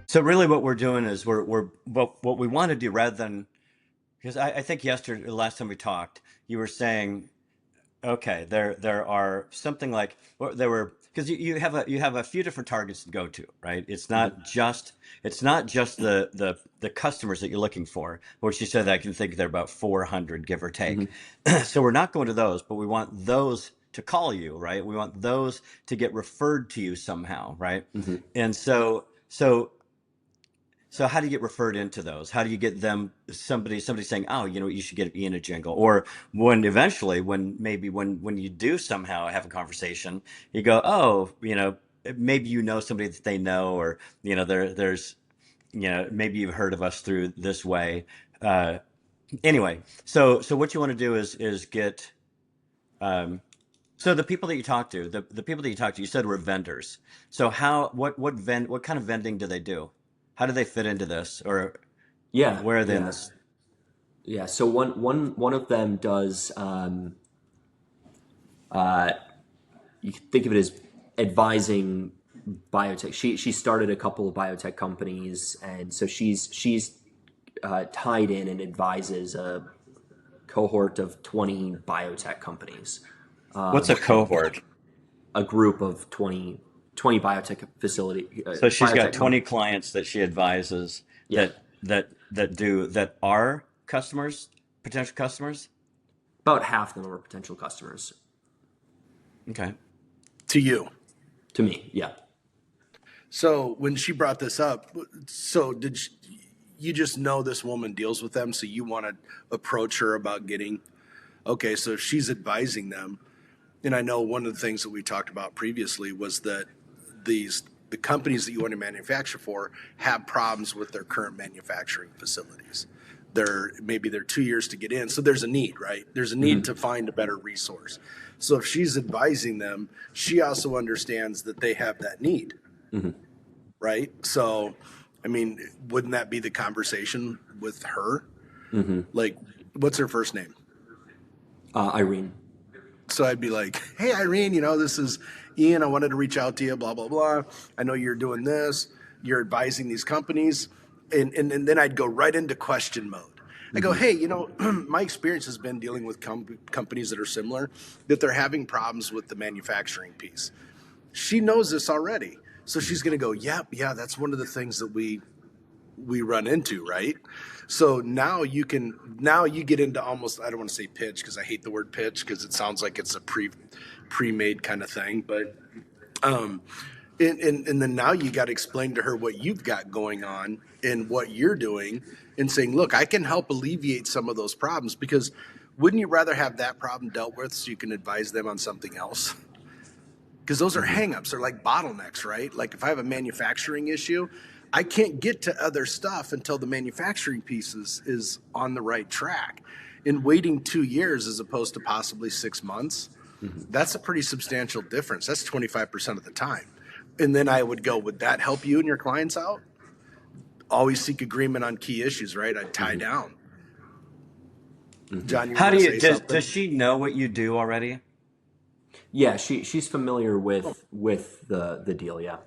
So really what we're doing is what we want to do rather than, because I think yesterday, the last time we talked, you were saying, okay, there are something like, well, there were, because you have a few different targets to go to, right? It's not just the customers that you're looking for, which you said I can think they're about 400, give or Hmm. take. So we're not going to those, but we want those to call you, right? We want those to get referred to you somehow, right? Hmm. And so how do you get referred into those? How do you get them somebody saying, "Oh, you know, you should get Ian a jingle," or when eventually, when you do somehow have a conversation, you go, "Oh, you know, maybe you know somebody that they know, or you know, there's maybe you've heard of us through this way." Uh, anyway, so what you want to do is get um, so the people that you talk to, the people that you talk to, you said were vendors. So what kind of vending do they do? How do they fit into this, or Yeah, where are they in yeah, this? yeah. So one of them does. Uh, you can think of it as advising biotech. She started a couple of biotech companies, and so she's tied in and advises a cohort of 20 biotech companies, What's a cohort? a group of 20 biotech So she's got biotech 20 companies. clients that she advises Yeah, that are customers, potential customers. about half of them are potential customers Okay. To you. to me. Yeah. So when she brought this up, so you just know this woman deals with them, so you want to approach her about getting, okay, so if she's advising them, and I know one of the things that we talked about previously was that the companies that you want to manufacture for have problems with their current manufacturing facilities. They're 2 years to get in, so there's a need, right? There's a need Hmm. to find a better resource. So if she's advising them, she also understands that they have that need, Hmm. right? So, I mean, wouldn't that be the conversation with her? Hmm. Like, what's her first name? Irene. So I'd be like, hey, Irene, this is Ian. I wanted to reach out to you, blah, blah, blah. I know you're doing this. You're advising these companies. And then I'd go right into question mode. I go, Hmm. hey, my experience has been dealing with companies that are similar, that they're having problems with the manufacturing piece. She knows this already. So she's going to go, yeah, that's one of the things that we run into, right? So now you get into almost, I don't want to say pitch because I hate the word pitch because it sounds like it's a pre-made kind of thing, but um and then now you got to explain to her what you've got going on and what you're doing and saying, look, I can help alleviate some of those problems, because wouldn't you rather have that problem dealt with so you can advise them on something else? Because those are Hmm. hangups. They're like bottlenecks, right? Like if I have a manufacturing issue, I can't get to other stuff until the manufacturing piece is on the right track. And waiting 2 years as opposed to possibly 6 months, Hmm. that's a pretty substantial difference. That's 25% of the time. And then I would go, would that help you and your clients out? Always seek agreement on key issues, right? I'd tie Hmm. down. Hmm. John, you were How going do to you say does something? she know what you do already? Yeah, she's familiar with the deal. Yeah.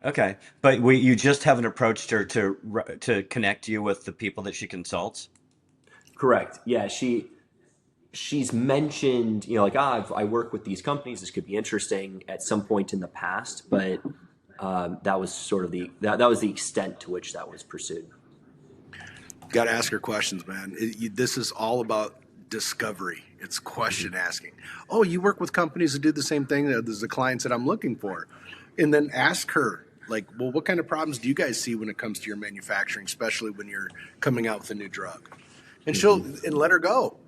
Okay, but you just haven't approached her to connect you with the people that she consults. Correct. Yeah, she's mentioned, like, I work with these companies. This could be interesting at some point in the past, but that was sort of that was the extent to which that was pursued. Got to ask her questions, man. This is all about discovery. It's Hmm. question asking. Oh, you work with companies that do the same thing as the clients that I'm looking for. And then ask her, like, well, what kind of problems do you guys see when it comes to your manufacturing, especially when you're coming out with a new drug? And Hmm. let her go.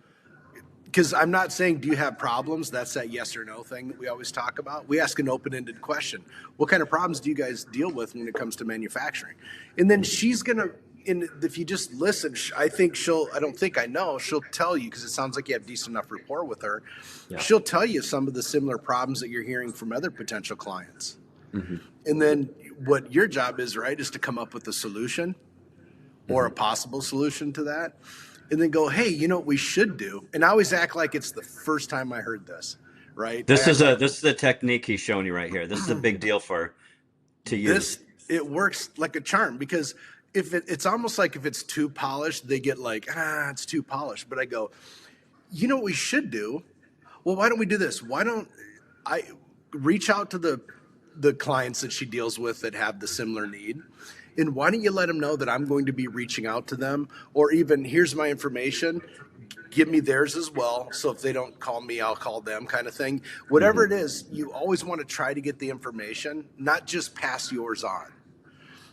Because I'm not saying, do you have problems? That's that yes or no thing that we always talk about. We ask an open ended question. What kind of problems do you guys deal with when it comes to manufacturing? And then Hmm. she's going to, and if you just listen, I think I don't think I know, she'll tell you, because it sounds like you have decent enough rapport with her. Yeah. She'll tell you some of the similar problems that you're hearing from other potential clients. Hmm. And then what your job is, right, is to come up with a solution or a Hmm. possible solution to that, and then go, hey, you know what we should do? And I always act like it's the first time I heard this, right? I This act is a like this is the technique he's showing you right here. This is a big deal for to this use. it works like a charm because it's almost like if it's too polished, they get like, it's too polished. But I go, you know what we should do? Well, why don't we do this? Why don't I reach out to the clients that she deals with that have the similar need? And why don't you let them know that I'm going to be reaching out to them, or even here's my information, give me theirs as well. So if they don't call me, I'll call them, kind of thing. Whatever it is, you always want to try to get the information, not just pass yours on.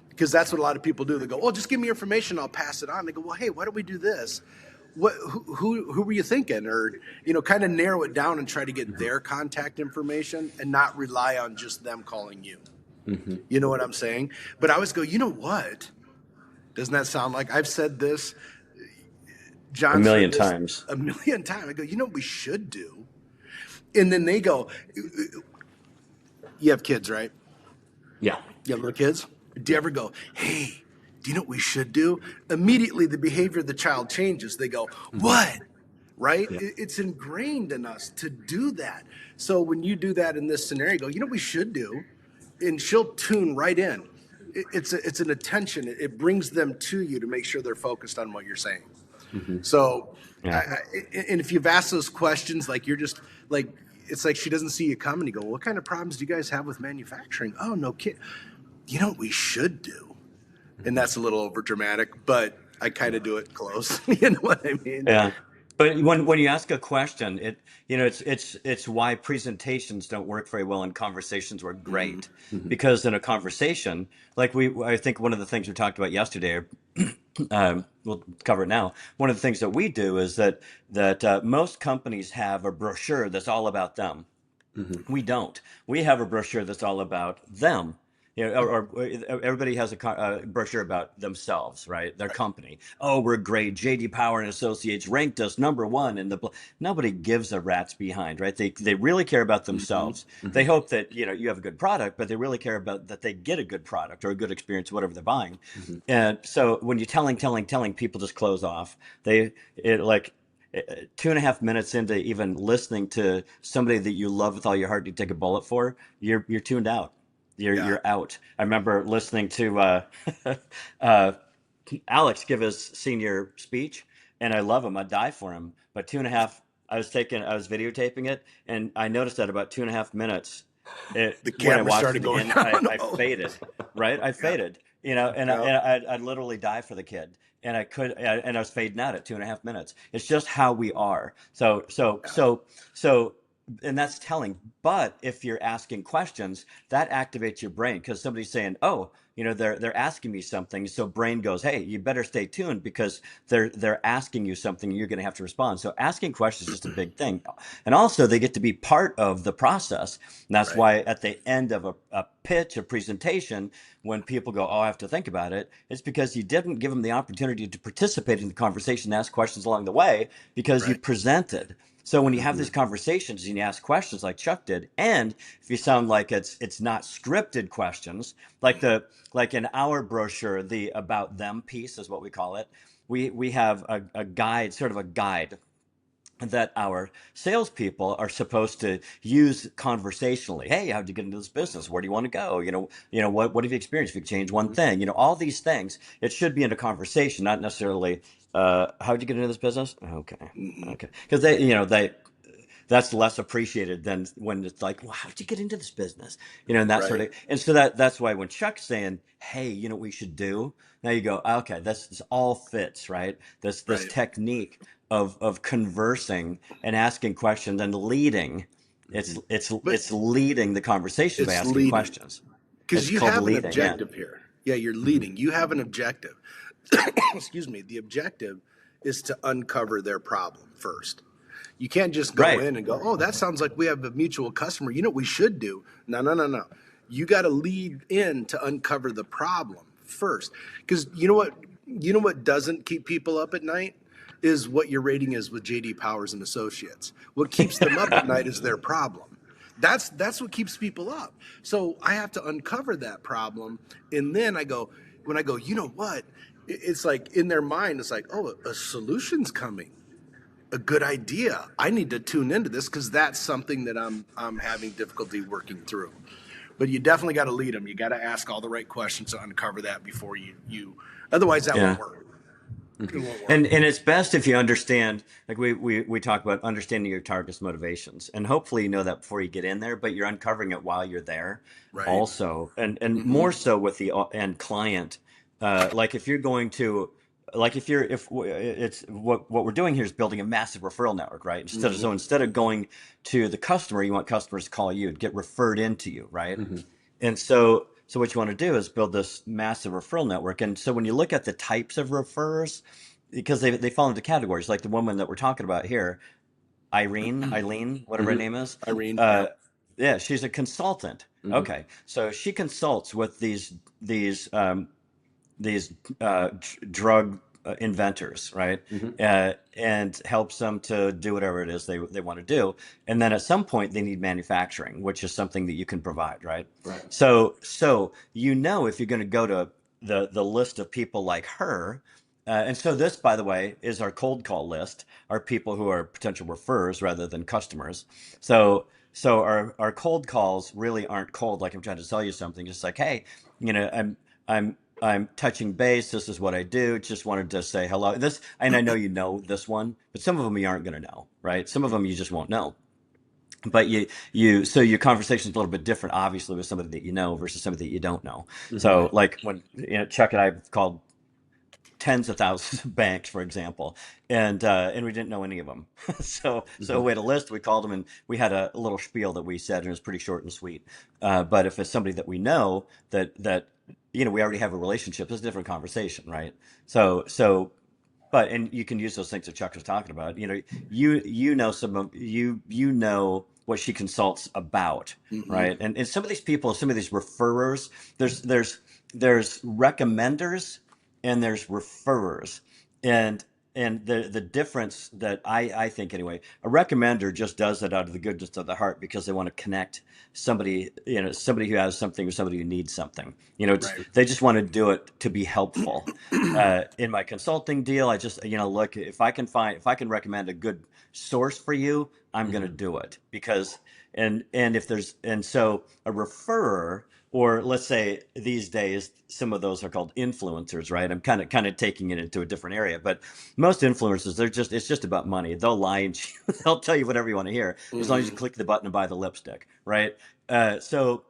Because that's what a lot of people do. They go, "Oh, just give me your information, I'll pass it on." They go, "Well, hey, why don't we do this? Who were you thinking?" Or kind of narrow it down and try to get their contact information and not rely on just them calling you. You know what I'm saying? But I always go, you know what? Doesn't that sound like I've said this? John A million said this times. a million times. I go, you know what we should do? And then they go, you have kids, right? Yeah. You have little kids? Do you ever go, hey, do you know what we should do? Immediately the behavior of the child changes. They go, what? Right? Yeah. It's ingrained in us to do that. So when you do that in this scenario, you go, you know what we should do? And she'll tune right in. It's an attention. It brings them to you to make sure they're focused on what you're saying. So, Yeah. and if you've asked those questions, like you're just like, it's like she doesn't see you coming. You go, what kind of problems do you guys have with manufacturing? Oh, no kid. You know what we should do? And that's a little over dramatic, but I kind of do it close. You know what I mean? Yeah. But when you ask a question, it's why presentations don't work very well and conversations work great. Because in a conversation, like I think one of the things we talked about yesterday, we'll cover it now. One of the things that we do is that most companies have a brochure that's all about them. We don't. We have a brochure that's all about them. Or everybody has a brochure about themselves, right? Their company. Oh, we're great. J.D. Power and Associates ranked us number one in the. Nobody gives a rat's behind, right? They really care about themselves. They hope that you have a good product, but they really care about that they get a good product or a good experience, whatever they're buying. And so when you're telling, people just close off. Like 2.5 minutes into even listening to somebody that you love with all your heart, you take a bullet for, you're tuned out. Yeah. You're out. I remember listening to Alex give his senior speech, and I love him. I'd die for him. But 2.5, I was videotaping it, and I noticed that about 2.5 minutes, The when I camera watched started it going again, down. I faded, right? I faded, and I'd literally die for the kid. And I was fading out at 2.5 minutes. It's just how we are. So, and that's telling. But if you're asking questions, that activates your brain because somebody's saying, "Oh, they're asking me something." So brain goes, "Hey, you better stay tuned because they're asking you something. And you're going to have to respond." So asking questions is just a big thing, and also they get to be part of the process. And that's Right. why at the end of a pitch, a presentation, when people go, "Oh, I have to think about it," it's because you didn't give them the opportunity to participate in the conversation, ask questions along the way because you Right. presented. So when you have these conversations and you ask questions like Chuck did, and if you sound like it's not scripted questions, like in our brochure, the about them piece is what we call it. We have a guide, sort of a guide that our salespeople are supposed to use conversationally. Hey, how'd you get into this business? Where do you want to go? What have you experienced? If you could change one thing, all these things. It should be in a conversation, not necessarily. How'd you get into this business? Okay, because that's less appreciated than when it's like, well, how'd you get into this business? And that sort Right. of, and so that's why when Chuck's saying, hey, what we should do? Now you go, okay, this all fits, right? This Right. technique of conversing and asking questions and leading. It's leading the conversation by It's asking leading. questions. Because It's you called have an leading, yeah. objective here. Yeah, you're leading. You have an objective. Excuse me. The objective is to uncover their problem first. You can't just go Right. in and go, oh, that sounds like we have a mutual customer. You know what we should do? No. You got to lead in to uncover the problem first. Because you know what doesn't keep people up at night is what your rating is with JD Powers and Associates. What keeps them up at night is their problem. That's what keeps people up. So I have to uncover that problem, and then when I go, you know what? It's like in their mind, it's like, oh, a solution's coming, a good idea. I need to tune into this because that's something that I'm having difficulty working through. but you definitely got to lead them. You got to ask all the right questions to uncover that before you otherwise that Yeah. won't work. It won't work. And it's best if you understand, like we talk about understanding your target's motivations, and hopefully you know that before you get in there, but you're uncovering it while you're there, Right. also, and Mm-hmm. more so with the end client. Like if you're going to, like if it's what we're doing here is building a massive referral network, right? Mm-hmm. Instead of going to the customer, you want customers to call you, get referred into you, right? Mm-hmm. And so what you want to do is build this massive referral network. And so when you look at the types of referrers, because they fall into categories, like the woman that we're talking about here, Eileen, whatever her Mm-hmm. name is. Irene, yeah. Uh, yeah, she's a consultant. Mm-hmm. Okay, so she consults with these drug inventors, right? Mm-hmm. And helps them to do whatever it is they want to do. And then at some point they need manufacturing, which is something that you can provide, right? Right. So you know if you're going to go to the list of people like her, and so this, by the way, is our cold call list, are people who are potential referrers rather than customers. So our cold calls really aren't cold, like I'm trying to sell you something. Just like, hey, I'm I'm touching base. This is what I do. Just wanted to say hello. This, and I know you know this one, but some of them you aren't going to know, right? Some of them you just won't know. But so your conversation is a little bit different, obviously, with somebody that you know versus somebody that you don't know. Mm-hmm. So, like when Chuck and I have called tens of thousands of banks, for example, and we didn't know any of them. So Mm-hmm. we had a list. We called them, and we had a little spiel that we said, and it was pretty short and sweet. But if it's somebody that we know that we already have a relationship, it's a different conversation, right? But and you can use those things that Chuck was talking about. You know some of you know what she consults about, Mm-hmm. right? And some of these people, some of these referrers, there's recommenders and there's referrers, and the difference that I think anyway, a recommender just does it out of the goodness of the heart because they want to connect somebody, somebody who has something or somebody who needs something. Right. They just want to do it to be helpful. In my consulting deal, I just look, if I can recommend a good source for you, I'm going to Mm-hmm. do it because so a referrer, or let's say these days some of those are called influencers, right? I'm kind of taking it into a different area, but most influencers, it's just about money. They'll lie and they'll tell you whatever you want to hear as long as you Mm-hmm. click the button and buy the lipstick, right? So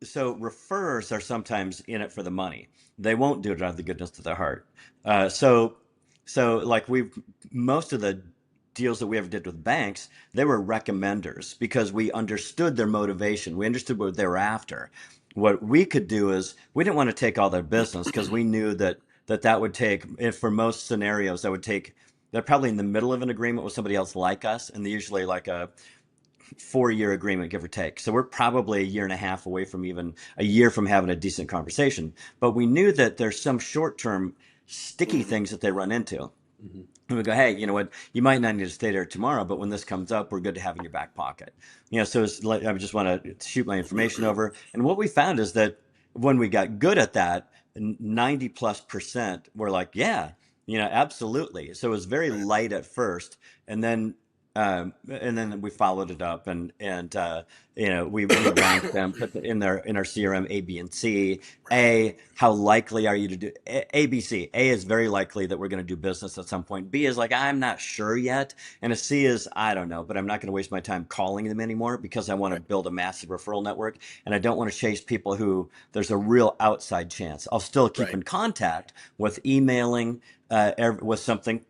referrers are sometimes in it for the money. They won't do it out of the goodness of their heart. Uh, so like most of the deals that we ever did with banks, they were recommenders because we understood their motivation. We understood what they were after. What we could do is we didn't want to take all their business because we knew that would take, if for most scenarios, they're probably in the middle of an agreement with somebody else like us, and they usually like a 4-year agreement, give or take. So we're probably a year and a half away from even a year from having a decent conversation. But we knew that there's some short-term sticky Mm-hmm. things that they run into. Mm-hmm. And we go, hey, you know what? You might not need to stay there tomorrow, but when this comes up, we're good to have in your back pocket. So it's like I just want to shoot my information over. And what we found is that when we got good at that, 90+% were like, yeah, absolutely. So it was very Right. light at first, and then we followed it up, and we ranked them, put in our CRM A, B, and C. A, how likely are you to do A, B, C? A is very likely that we're going to do business at some point. B is like, I'm not sure yet, and a C is I don't know, but I'm not going to waste my time calling them anymore because I want to Right. build a massive referral network, and I don't want to chase people who there's a real outside chance. I'll still keep Right. in contact with emailing with something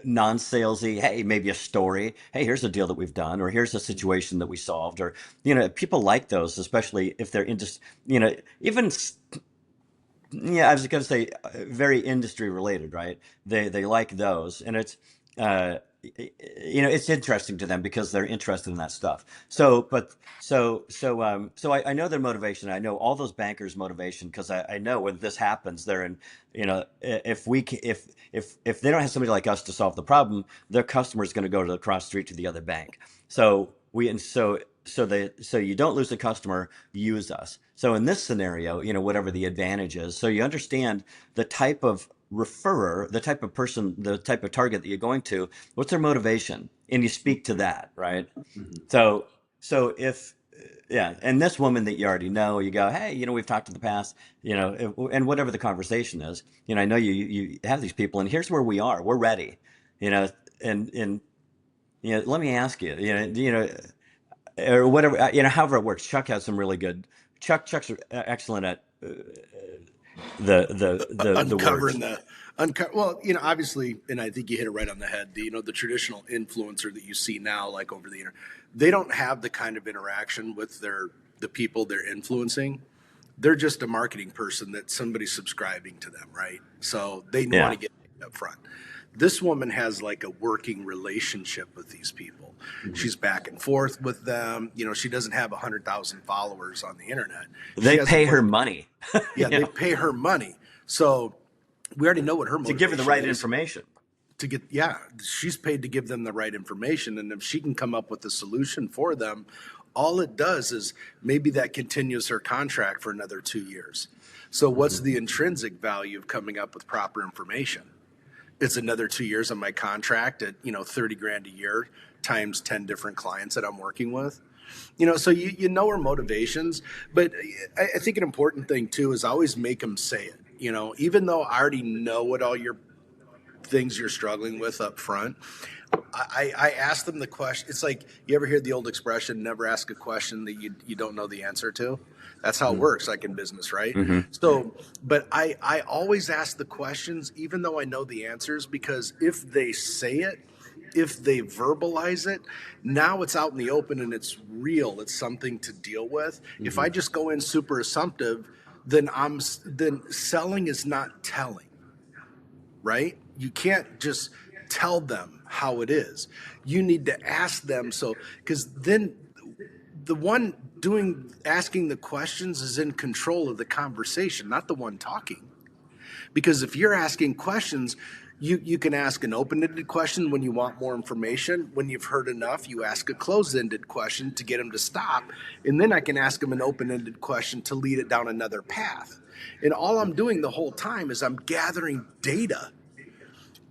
non-salesy. Hey, maybe a story. Hey, here's a deal that we've done, or here's a situation that we solved, or people like those, especially if they're just even yeah, I was going to say very industry related, right? They like those, and it's interesting to them because they're interested in that stuff. So I know their motivation. I know all those bankers' motivation because I know when this happens, they're in. If if they don't have somebody like us to solve the problem, their customer is going to go to the cross street to the other bank. So we and so you don't lose the customer, use us. So in this scenario, whatever the advantage is, so you understand the type of referrer, the type of person, the type of target that you're going to, what's their motivation, and you speak to that, right? Mm-hmm. So if yeah, and this woman that you already know, you go, hey, we've talked in the past, and whatever the conversation is, I know you have these people, and here's where we are. We're ready, and let me ask you, or whatever, however it works. Chuck has some really good. Chuck's excellent at the Uncovering words. the well, obviously, and I think you hit it right on the head. The traditional influencer that you see now, like over the internet, they don't have the kind of interaction with the people they're influencing. They're just a marketing person that somebody's subscribing to them, right? So they want Yeah, to get paid up front. This woman has like a working relationship with these people. She's back and forth with them. She doesn't have 100,000 followers on the internet. She they has a pay her work. money, Yeah, you they know, pay her money. So we already know what her to give her the motivation right is information. to get, yeah, she's paid to give them the right information. And if she can come up with a solution for them, all it does is maybe that continues her contract for another 2 years. So what's the intrinsic value of coming up with proper information? It's another 2 years on my contract at 30 grand a year times 10 different clients that I'm working with. So you know her motivations, but I think an important thing too is always make them say it. Even though I already know what all your things you're struggling with up front, I ask them the question. It's like, you ever hear the old expression, never ask a question that you don't know the answer to? That's how it works, like in business, right? Hmm. So, but I always ask the questions, even though I know the answers, because if they say it, if they verbalize it, now it's out in the open and it's real. It's something to deal with. If I just go in super assumptive, then selling is not telling, right? You can't just tell them how it is. You need to ask them. So, because then the one asking the questions is in control of the conversation, not the one talking. Because if you're asking questions, you can ask an open-ended question when you want more information. When you've heard enough, you ask a closed-ended question to get them to stop. And then I can ask them an open-ended question to lead it down another path. And all I'm doing the whole time is I'm gathering data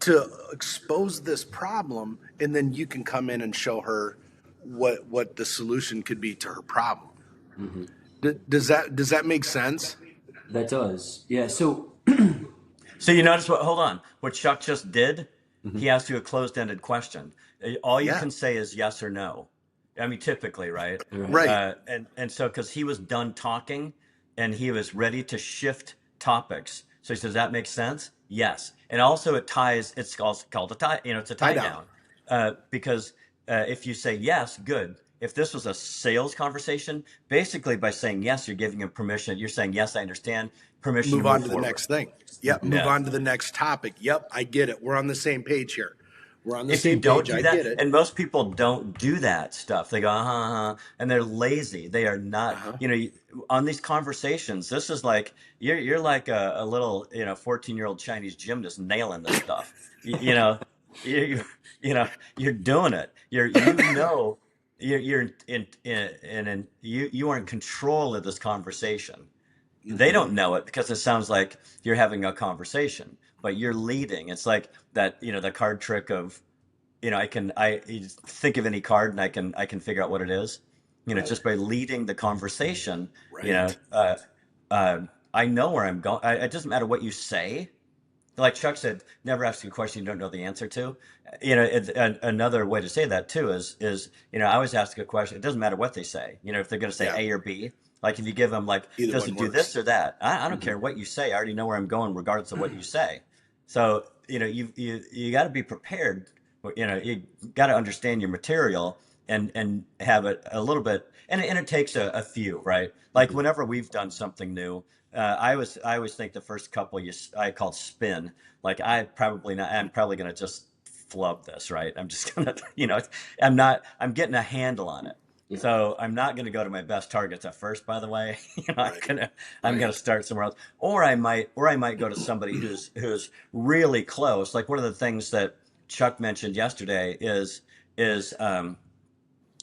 to expose this problem, and then you can come in and show her what the solution could be to her problem. Does that make sense? That does. Yeah. So, So you notice hold on, what Chuck just did? He asked you a closed-ended question. All you Yeah, can say is yes or no. I mean, typically, right? right. right. And so because he was done talking and he was ready to shift topics. So he says, that makes sense? Yes. And also it's called a tie, it's a Tie tie down. down. Because if you say yes, good. If this was a sales conversation, basically by saying yes, you're giving him permission. You're saying, yes, I understand, permission to Move on move to the forward. next thing. Yep, move Yeah. on to the next topic. Yep, I get it. We're on the same page here. We're on the If you same don't page. do I that, get it. and most people don't do that stuff, they go, and they're lazy. They are not, Uh-huh. on these conversations, this is like, you're like a little, 14-year-old Chinese gymnast nailing this stuff. You know, you, you're doing it. You're you are in control of this conversation. They Hmm. don't know it because it sounds like you're having a conversation, but you're leading. It's like that, the card trick of, I you just think of any card and I can figure out what it is, Right. just by leading the conversation, you know, Right. uh, uh, I know where I'm going. It doesn't matter what you say. Like Chuck said, never ask a question you don't know the answer to. Another way to say that too is I always ask a question. It doesn't matter what they say. If they're going to say Yeah. A or B, like if you give them like, Either does one it do works. this or that? I don't Hmm. care what you say. I already know where I'm going, regardless of what you say. So you got to be prepared. You got to understand your material and have it a little bit. And it takes a few, right? Like Hmm. whenever we've done something new, I always think the first couple I call spin. Like I'm probably gonna just flub this, right? I'm just gonna I'm getting a handle on it. Yeah. So I'm not gonna go to my best targets at first, by the way. I'm Right. gonna I'm gonna Right. start somewhere else. Or I might go to somebody who's really close. Like one of the things that Chuck mentioned yesterday is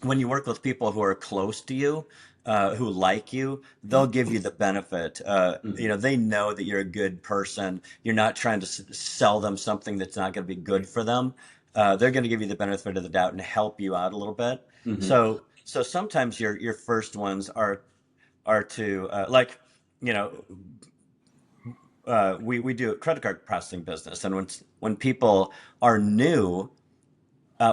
when you work with people who are close to you, who like you, they'll give you the benefit. Hmm. They know that you're a good person. You're not trying to sell them something that's not going to be good for them. They're going to give you the benefit of the doubt and help you out a little bit. Hmm. So So sometimes your first ones are to like, you know, we do a credit card processing business, and when people are new,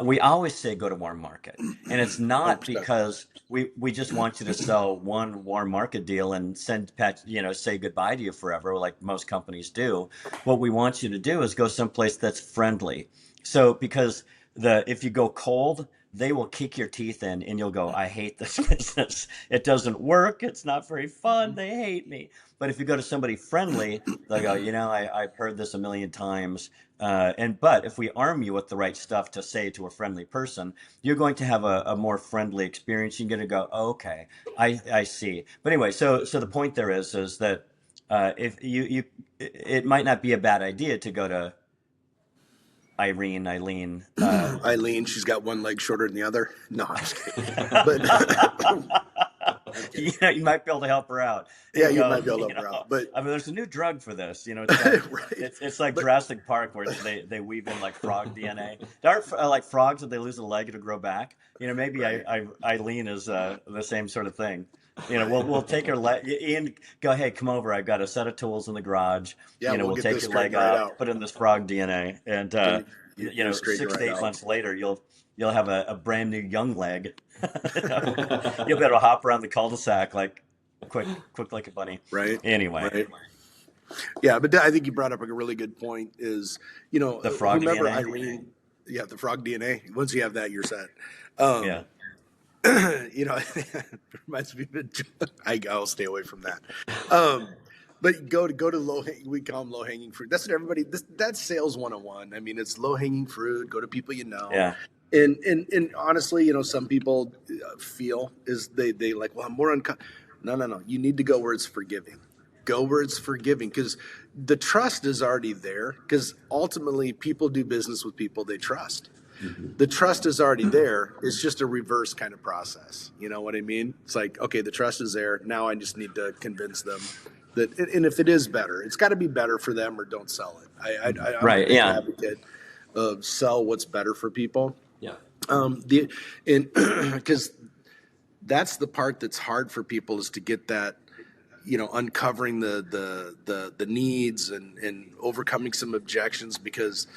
we always say go to warm market, and it's not 100%. because we just want you to sell one warm market deal and say goodbye to you forever, like most companies do. What we want you to do is go someplace that's friendly. So because if you go cold, they will kick your teeth in, and you'll go, I hate this business. It doesn't work. It's not very fun. They hate me. But if you go to somebody friendly, they'll go, I've heard this a million times. But if we arm you with the right stuff to say to a friendly person, you're going to have a more friendly experience. You're going to go, oh, okay, I see. But anyway, so the point there is that if it might not be a bad idea to go to Eileen. Eileen, she's got one leg shorter than the other. No, I'm just kidding. But You might be able to help her out. yeah, You you go, might be able to help her out. But I mean, there's a new drug for this. It's like right. it's like But Jurassic Park where they weave in like frog DNA. There aren't like frogs that they lose a leg it'll grow back. Maybe right. Eileen is the same sort of thing. We'll take her leg. Ian, go, hey, come over. I've got a set of tools in the garage. Yeah, we'll We'll get take this your leg straightened right out, out. put in this frog DNA, and And you straighten it 6 to right 8 out. months later, you'll have a brand new young leg. You'll be able to hop around the cul-de-sac like quick like a bunny. Right. Anyway, Right. Yeah, but I think you brought up a really good point. Is the frog whomever DNA. Eileen, yeah, the frog DNA. Once you have that, you're set. Um, Yeah. it reminds me of I'll stay away from that. Um, but go to we call them low hanging fruit. That's what everybody. That's sales 101. I mean, it's low hanging fruit. Go to people you know. Yeah. And honestly, some people feel is they like, well, I'm more No. You need to go where it's forgiving. Go where it's forgiving, because the trust is already there. Because ultimately, people do business with people they trust. The trust is already there. It's just a reverse kind of process. You know what I mean? It's like, okay, the trust is there. Now I just need to convince them that, and if it is better, it's got to be better for them, or don't sell it. I'm a Right. big Yeah. advocate of sell what's better for people. Yeah. Because that's the part that's hard for people, is to get that, uncovering the needs and overcoming some objections, because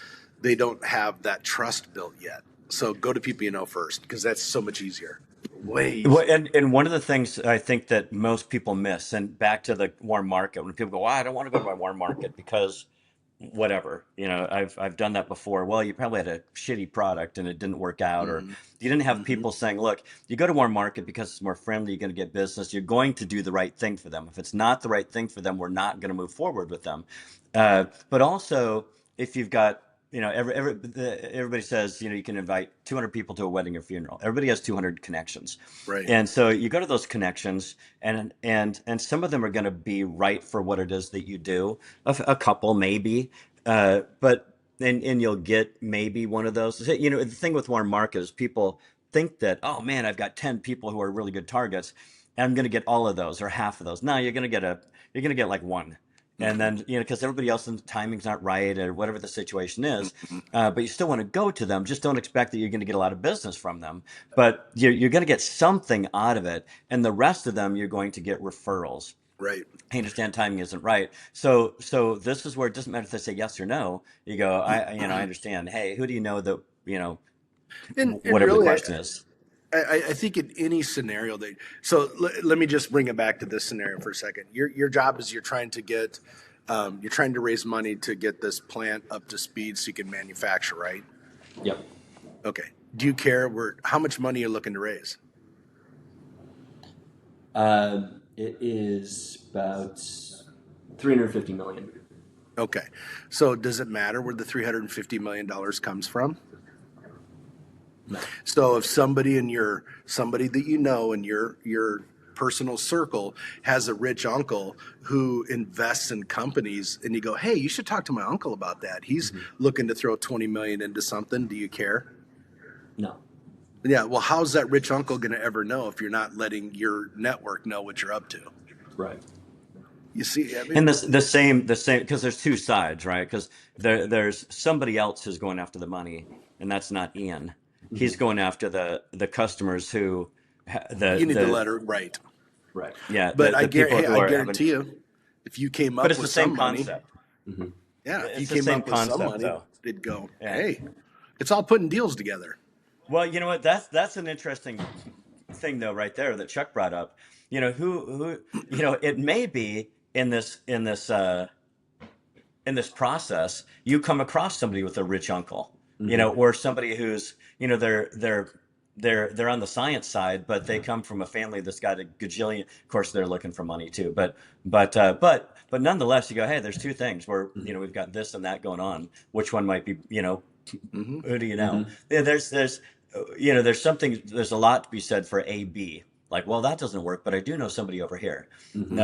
they don't have that trust built yet. So go to people you know first, because that's so much easier. Way easier. Well, and one of the things I think that most people miss, and back to the warm market, when people go, well, I don't want to go to my warm market because whatever, I've done that before. Well, you probably had a shitty product and it didn't work out, or Mm-hmm. you didn't have Mm-hmm. people saying, look, you go to warm market because it's more friendly, you're going to get business, you're going to do the right thing for them. If it's not the right thing for them, we're not going to move forward with them. But also, if you've got, everybody says, you can invite 200 people to a wedding or funeral. Everybody has 200 connections. Right. And so you go to those connections, and some of them are going to be right for what it is that you do. A couple maybe, but and you'll get maybe one of those. The thing with warm market is people think that, oh man, I've got 10 people who are really good targets, and I'm going to get all of those or half of those. No, you're going to get like one. And then, because everybody else's timing's not right or whatever the situation is, but you still want to go to them. Just don't expect that you're going to get a lot of business from them, but you're going to get something out of it. And the rest of them, you're going to get referrals. Right. I understand timing isn't right. So this is where it doesn't matter if they say yes or no. You go, I understand. Hey, who do you know that, And whatever the really, question is. I think in any scenario let me just bring it back to this scenario for a second. Your job is you're trying to raise money to get this plant up to speed so you can manufacture, right? Yep. Okay. Do you care how much money you're looking to raise? It is about 350 million. Okay. So does it matter where the $350 million comes from? No. So if somebody that you know in your personal circle has a rich uncle who invests in companies, and you go, hey, you should talk to my uncle about that. He's looking to throw 20 million into something. Do you care? No. Yeah. Well, how's that rich uncle going to ever know if you're not letting your network know what you're up to? Right. You see, I mean, And the same, because there's two sides, right? Because there's somebody else who's going after the money, and that's not Ian. He's going after the customers who You need the the letter right. Right. yeah But the people who I are having, guarantee you, if you came but up it's the with same some money, concept. Hmm. yeah, if you It's the came same up with some concept money, though. it'd go, Yeah. hey, it's all putting deals together. Well, you know what? That's an interesting thing though, right there that Chuck brought up. Who it may be in this process, you come across somebody with a rich uncle, Hmm. or somebody who's, they're on the science side, but they come from a family that's got a gajillion. Of course, they're looking for money too, but nonetheless, you go, hey, there's two things where Hmm. we've got this and that going on. Which one might be, Hmm. who do you know? Hmm. Yeah, there's a lot to be said for A B. Like, well, that doesn't work, but I do know somebody over here. Hmm.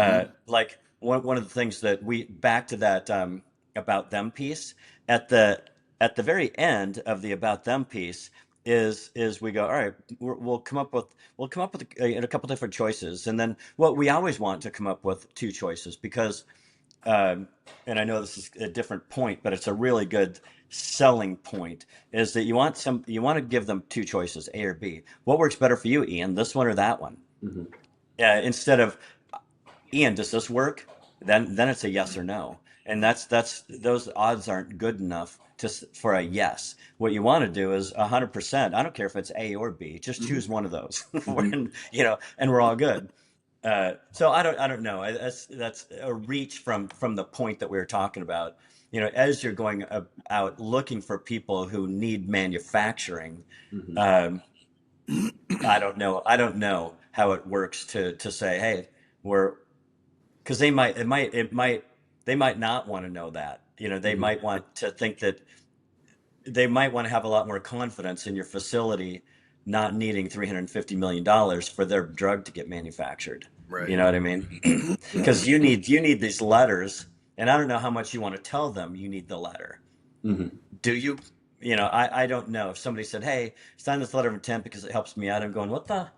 Like one of the things that we back to that about them piece at the very end of the about them piece is we go, all right, we'll come up with a couple different choices, and then what we always want to come up with two choices because um, and I know this is a different point, but it's a really good selling point, is that you want to give them two choices, A or B. What works better for you, Ian, this one or that one? Hmm. Instead of, Ian, does this work? Then it's a yes or no, and that's those odds aren't good enough for a yes. What you want to do is 100%. I don't care if it's A or B. Just Hmm. choose one of those, Hmm. and we're all good. So I don't know. That's a reach from the point that we were talking about. As you're going out looking for people who need manufacturing, Hmm. um, I don't know how it works to say, hey, we're because they might not want to know that. They Hmm. might want to think that they might want to have a lot more confidence in your facility not needing $350 million for their drug to get manufactured. You Right. know what I mean? Yeah. Because you need these letters, and I don't know how much you want to tell them you need the letter. Hmm. Do you? I don't know. If somebody said, "Hey, sign this letter of intent because it helps me out," I'm going, "What the?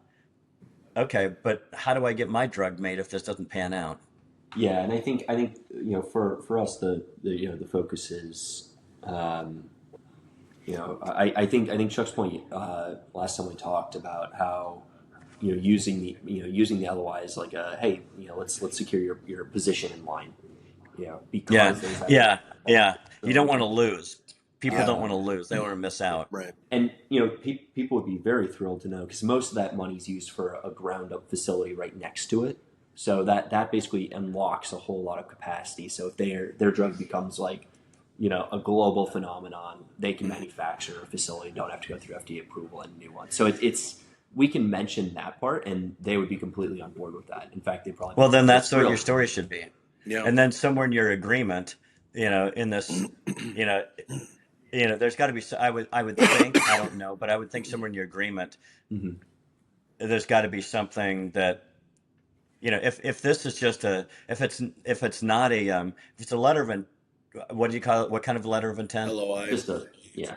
Okay, but how do I get my drug made if this doesn't pan out?" Yeah, and I think for us the focus is I think Chuck's point last time we talked about how using the LOI as like a hey let's secure your position in line Yeah, because there's that yeah, yeah. You don't ability. want to lose. People Yeah. don't want to lose. They want to miss out. Right. And people would be very thrilled to know because most of that money is used for a ground up facility right next to it. So that basically unlocks a whole lot of capacity. So if their drug becomes like a global phenomenon, they can manufacture a facility, don't have to go through FDA approval and a new one. So it's we can mention that part, and they would be completely on board with that. In fact, they'd probably Well, be then just that's what your thrilled. story should be. Yeah. And then somewhere in your agreement, in this, you know, there's got to be. I would think. I don't know, but I would think somewhere in your agreement, Hmm. there's got to be something that if this is just if it's not if it's a letter of what do you call it? What kind of letter of intent? LOI. Just a yeah,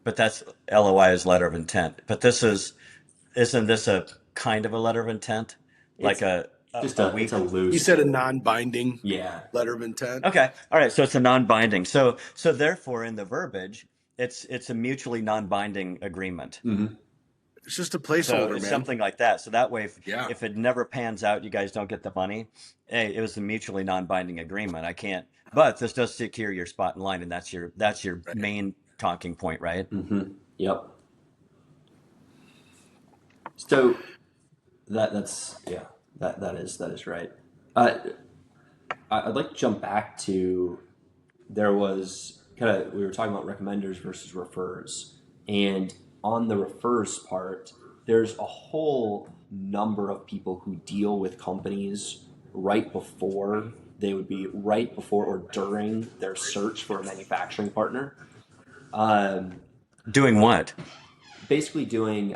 But that's LOI is letter of intent. But isn't this a kind of a letter of intent, like it's a, just a it's a weak? You loose said a non-binding yeah. letter of intent. Okay, all right. So it's a non-binding. So therefore, in the verbiage, it's a mutually non-binding agreement. Hmm. It's just a So placeholder, it's man. something like that. So that way, if, Yeah. if it never pans out, you guys don't get the money. Hey, it was a mutually non-binding agreement. I can't. But this does secure your spot in line, and that's your Right. main talking point, right? Hmm. Yep. So that's yeah, that is right. Uh, I'd like to jump back to there was kind of we were talking about recommenders versus refers, and on the refers part, there's a whole number of people who deal with companies right before or during their search for a manufacturing partner. Um, Doing what? basically doing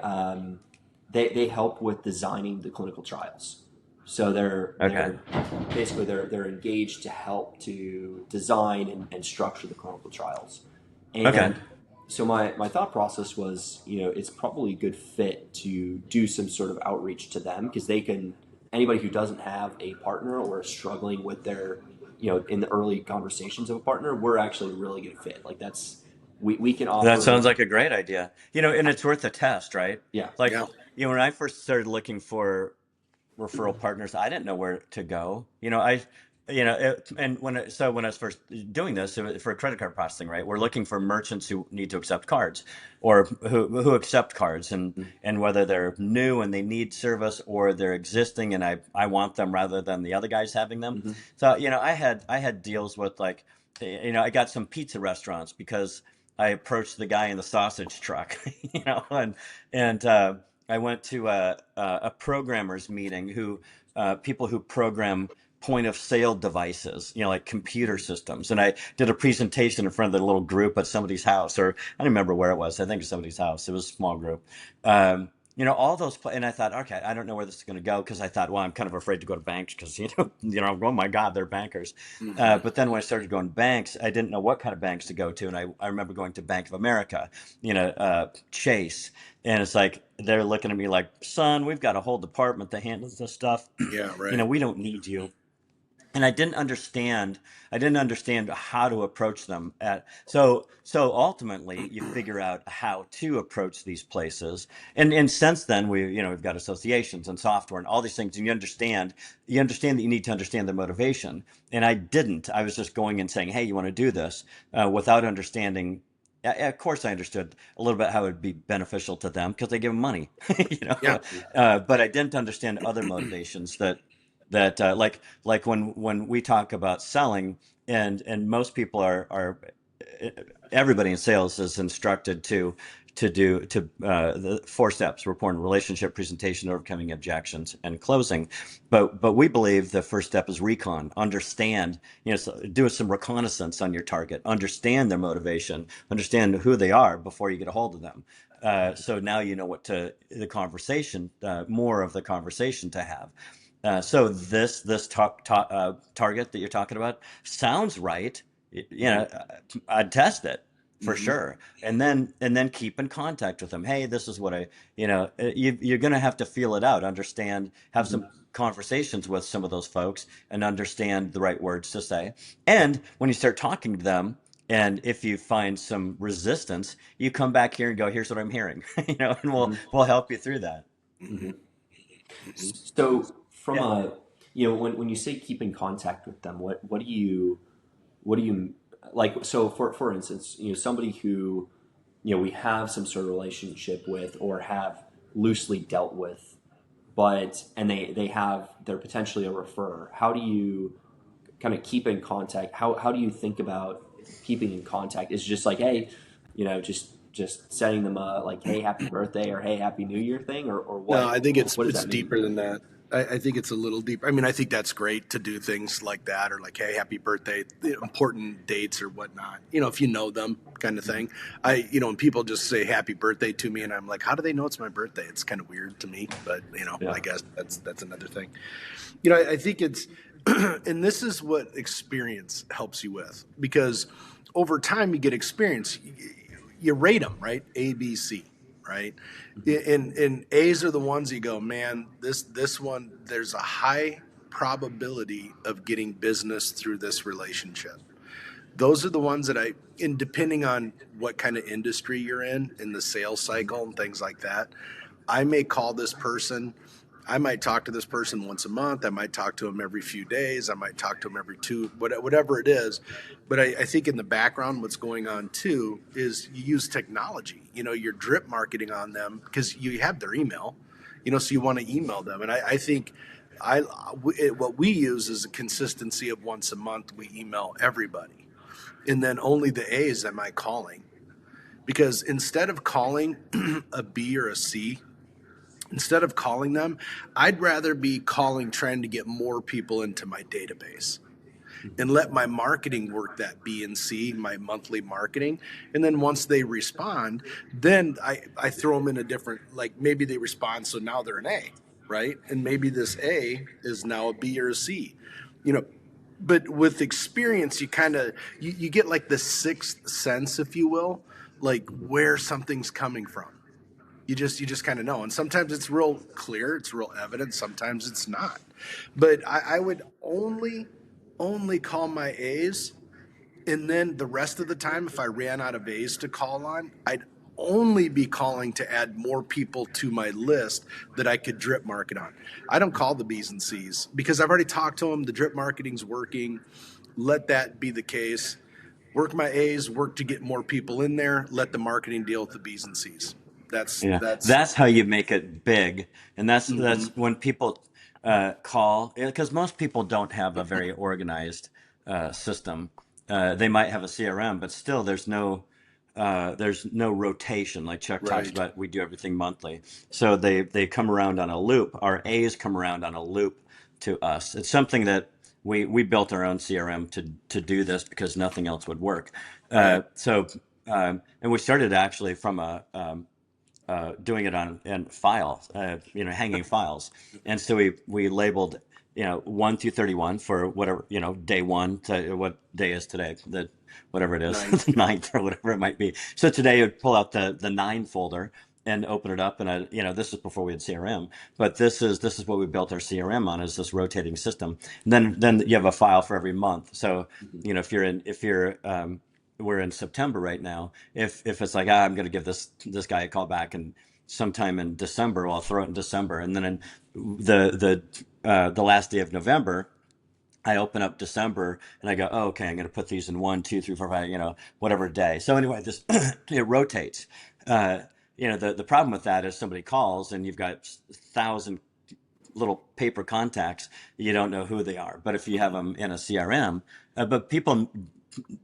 they help with designing the clinical trials. So Okay. they're engaged to help to design and structure the clinical trials. Okay. And so my thought process was, it's probably a good fit to do some sort of outreach to them because they can anybody who doesn't have a partner or is struggling with their in the early conversations of a partner, we're actually a really good fit. Like We can That offer, sounds like a great idea. And it's worth a test, right? yeah. Like, Yeah. when I first started looking for referral partners, I didn't know where to go. And when I was first doing this, it was for credit card processing, right? We're looking for merchants who need to accept cards, or who accept cards, and whether they're new and they need service, or they're existing and I want them rather than the other guys having them. Mm-hmm. So, I had deals with, like, I got some pizza restaurants because I approached the guy in the sausage truck, and I went to a programmers meeting, people who program point of sale devices, like computer systems. And I did a presentation in front of the little group at somebody's house, or I don't remember where it was. I think it's somebody's house. It was a small group. All those, and I thought, okay, I don't know where this is going to go, because I thought, well, I'm kind of afraid to go to banks because, oh my God, they're bankers. Hmm. But then when I started going to banks, I didn't know what kind of banks to go to. And I remember going to Bank of America, Chase. And it's like, they're looking at me like, son, we've got a whole department that handles this stuff. Yeah. Right. We don't need you. And I didn't understand how to approach them. So ultimately you figure out how to approach these places. And since then, we've got associations and software and all these things, and you understand that you need to understand their motivation. And I was just going and saying, hey, you want to do this, without understanding. Of course, I understood a little bit how it would be beneficial to them because they give them money, Yeah. but I didn't understand other motivations like when we talk about selling, and most people are everybody in sales is instructed to do the 4 steps: rapport and relationship, presentation, overcoming objections, and closing. But we believe the first step is recon. Understand, do some reconnaissance on your target, understand their motivation, understand who they are before you get a hold of them. So now you know more of the conversation to have. So this target that you're talking about sounds right. I'd test it for Hmm. sure, and then keep in contact with them. Hey, this is what you're going to have to feel it out, understand, have Mm-hmm. some conversations with some of those folks, and understand the right words to say. And when you start talking to them, and if you find some resistance, you come back here and go, here's what I'm hearing, and we'll Mm-hmm. we'll help you through that. Mm-hmm. Hmm. Hmm. So from Yeah. a, when you say keep in contact with them, what do you like? So for instance, somebody who, we have some sort of relationship with or have loosely dealt with, and they're potentially a referrer. How do you kind of keep in contact? How do you think about keeping in contact? Is it just like, hey, just setting them a, like, hey, happy birthday, or hey, happy New Year thing, or No, what? I think it's What does it's that mean? deeper than that. I think it's a little deeper. I mean, I think that's great to do things like that, or like, hey, happy birthday, important dates or whatnot. If you know them, kind of thing. When people just say happy birthday to me, and I'm like, how do they know it's my birthday? It's kind of weird to me, but Yeah. I guess that's another thing. I think it's, and this is what experience helps you with, because over time you get experience. You rate them, right? A, B, C, right? And A's are the ones you go, man, this one, there's a high probability of getting business through this relationship. Those are the ones that and depending on what kind of industry you're in the sales cycle and things like that, I may call this person. I might talk to this person once a month. I might talk to them every few days. I might talk to them every two, whatever it is. But I think in the background, what's going on too is you use technology. You're drip marketing on them because you have their email. So you want to email them. And I think what we use is a consistency of once a month. We email everybody, and then only the A's am I calling, because instead of calling a B or a C, instead of calling them, I'd rather be calling, trying to get more people into my database and let my marketing work that B and C, my monthly marketing. And then once they respond, then I throw them in a different, like maybe they respond. So now they're an A, right? And maybe this A is now a B or a C, you know, but with experience, you kind of, you get like the sixth sense, if you will, like where something's coming from. You just kind of know, and sometimes it's real clear, it's real evident, sometimes it's not. But I would only call my A's And then the rest of the time, if I ran out of A's to call on, I'd only be calling to add more people to my list that I could drip market on. I don't call the B's and C's because I've already talked to them. The drip marketing's working. Let that be the case. Work my A's, work to get more people in there. Let the marketing deal with the B's and C's. Yeah, That's that's how you make it big, and that's mm-hmm. when people call, because most people don't have a very organized system. They might have a CRM, but still, there's no rotation. Like Chuck talks Right. about, we do everything monthly, so they come around on a loop. Our A's come around on a loop to us. It's something that we built our own CRM to do this because nothing else would work. Right. And we started actually from doing it on in files, hanging files. And so we labeled, 1 through 31 for whatever, day one to what day is today, whatever it is, Ninth. the ninth or whatever it might be. So today I'd pull out the nine folder and open it up, and this is before we had CRM, but this is what we built our CRM on, is this rotating system. And then you have a file for every month. So if you're we're in September right now. If it's like, I'm going to give this guy a call back, and sometime in December, well, I'll throw it in December, and then in the last day of November, I open up December and I go, oh, okay, I'm going to put these in 1, 2, 3, 4, 5, whatever day. So anyway, this it rotates. The problem with that is somebody calls and you've got 1,000 little paper contacts. You don't know who they are. But if you have them in a CRM, but people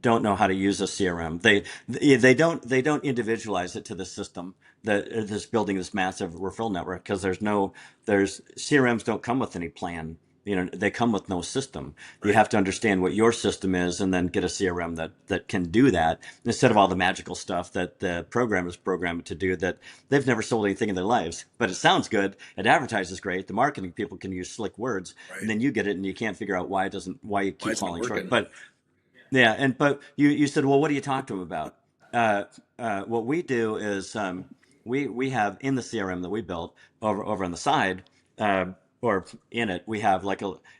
don't know how to use a CRM. They don't individualize it to the system that is building this massive referral network, because there's CRMs don't come with any plan. They come with no system. You Right. have to understand what your system is and then get a CRM that can do that, instead of all the magical stuff that the programmers program to do, that they've never sold anything in their lives. But it sounds good. It advertises great. The marketing people can use slick words, and Right. then you get it and you can't figure out why you Why keep it's not falling short. working? But yeah, but you said, well, what do you talk to them about? What we do is, we have in the CRM that we built over on the side, or in it, we have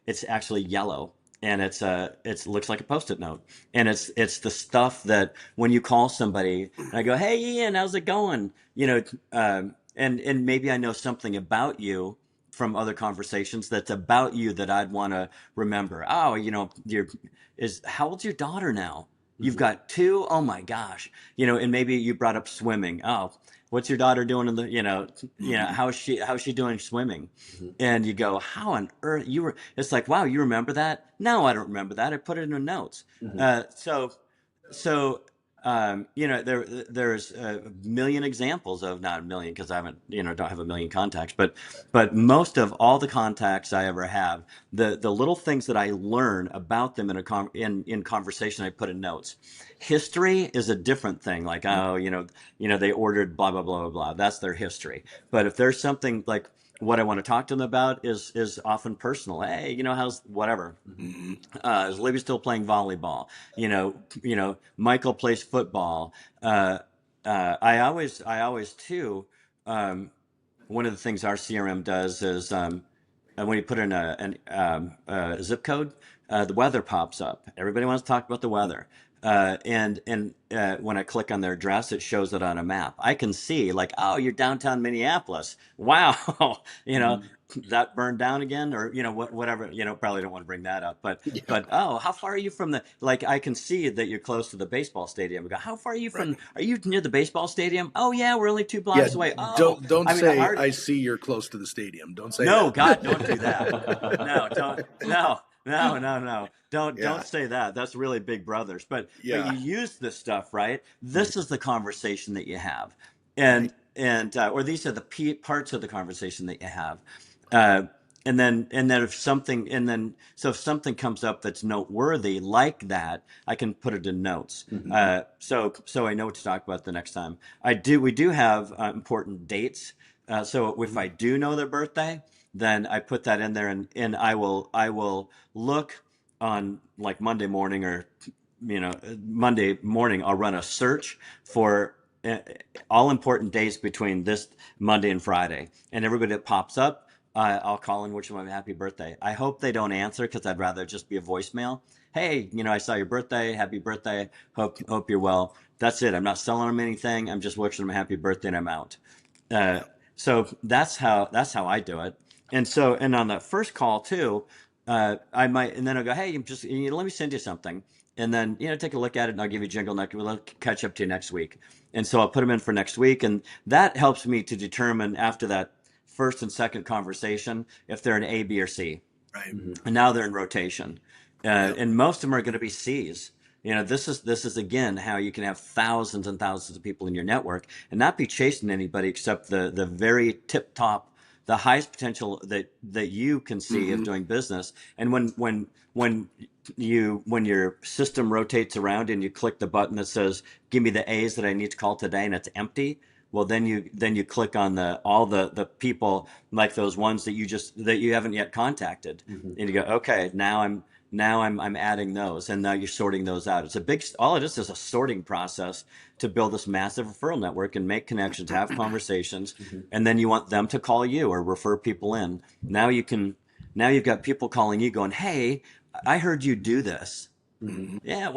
it's actually yellow, and it looks like a Post-it note, and it's the stuff that when you call somebody and I go, hey Ian, how's it going? And maybe I know something about you from other conversations that's about you that I'd want to remember. Oh, how old's your daughter now? You've Mm-hmm. got two? Oh my gosh. And maybe you brought up swimming. Oh, what's your daughter doing in the, Mm-hmm. how's she doing swimming? Mm-hmm. And you go, how on earth it's like, wow, you remember that? No, I don't remember that. I put it in the notes. Mm-hmm. There's a million examples of, not a million, because I haven't, don't have a million contacts, but most of all the contacts I ever have, the little things that I learn about them in conversation, I put in notes. History is a different thing. Like, oh, they ordered blah blah blah blah blah. That's their history. But if there's something like, what I want to talk to them about is often personal. Hey, how's whatever. Mm-hmm. Is Libby still playing volleyball? Michael plays football. I always too. Um, One of the things our CRM does is, when you put in a zip code, the weather pops up. Everybody wants to talk about the weather. And when I click on their address, it shows it on a map. I can see, like, oh, you're downtown Minneapolis. Wow, Mm-hmm. that burned down again, or whatever. Probably don't want to bring that up, but Yeah. but oh, how far are you from the? Like, I can see that you're close to the baseball stadium. I go, how far are you Right. from? Are you near the baseball stadium? Oh yeah, we're only 2 blocks Yeah. away. Oh, Don't I mean, the say hard. I see you're close to the stadium. Don't say No, that. God, don't do that. No, don't. No, no, no, no. Don't Yeah. say that. That's really Big Brothers. But you Yeah. use this stuff, right? Mm-hmm. This is the conversation that you have, Right. and or these are the parts of the conversation that you have. Uh, and then if something comes up that's noteworthy like that, I can put it in notes. Mm-hmm. So I know what to talk about the next time. We do have important dates. So if I do know their birthday, then I put that in there, and I will look on, like, Monday morning, or Monday morning, I'll run a search for all important days between this Monday and Friday, and everybody that pops up, I'll call and wish them a happy birthday. I hope they don't answer because I'd rather just be a voicemail. Hey, I saw your birthday. Happy birthday. Hope you're well. That's it. I'm not selling them anything. I'm just wishing them a happy birthday and I'm out. Uh, Yep. so that's how I do it. And on that first call too, I might and then I'll go, hey, let me send you something, and then take a look at it, and I'll give you a jingle, and we'll catch up to you next week. And so I'll put them in for next week, and that helps me to determine after that first and second conversation if they're an A, B, or C. Right. Hmm. And now they're in rotation, Yep. and most of them are going to be C's. This is again how you can have thousands and thousands of people in your network and not be chasing anybody except the very tip top, the highest potential that you can see of Hmm. doing business. And when your system rotates around and you click the button that says give me the A's that I need to call today and it's empty, well then you click on all the people like those ones that you haven't yet contacted, Hmm. and you go, okay, now I'm adding those, and now you're sorting those out. It's a big all it is a sorting process to build this massive referral network and make connections, have conversations, Hmm. and then you want them to call you or refer people in. Now you've got people calling you going, hey, I heard you do this. Hmm. Yeah,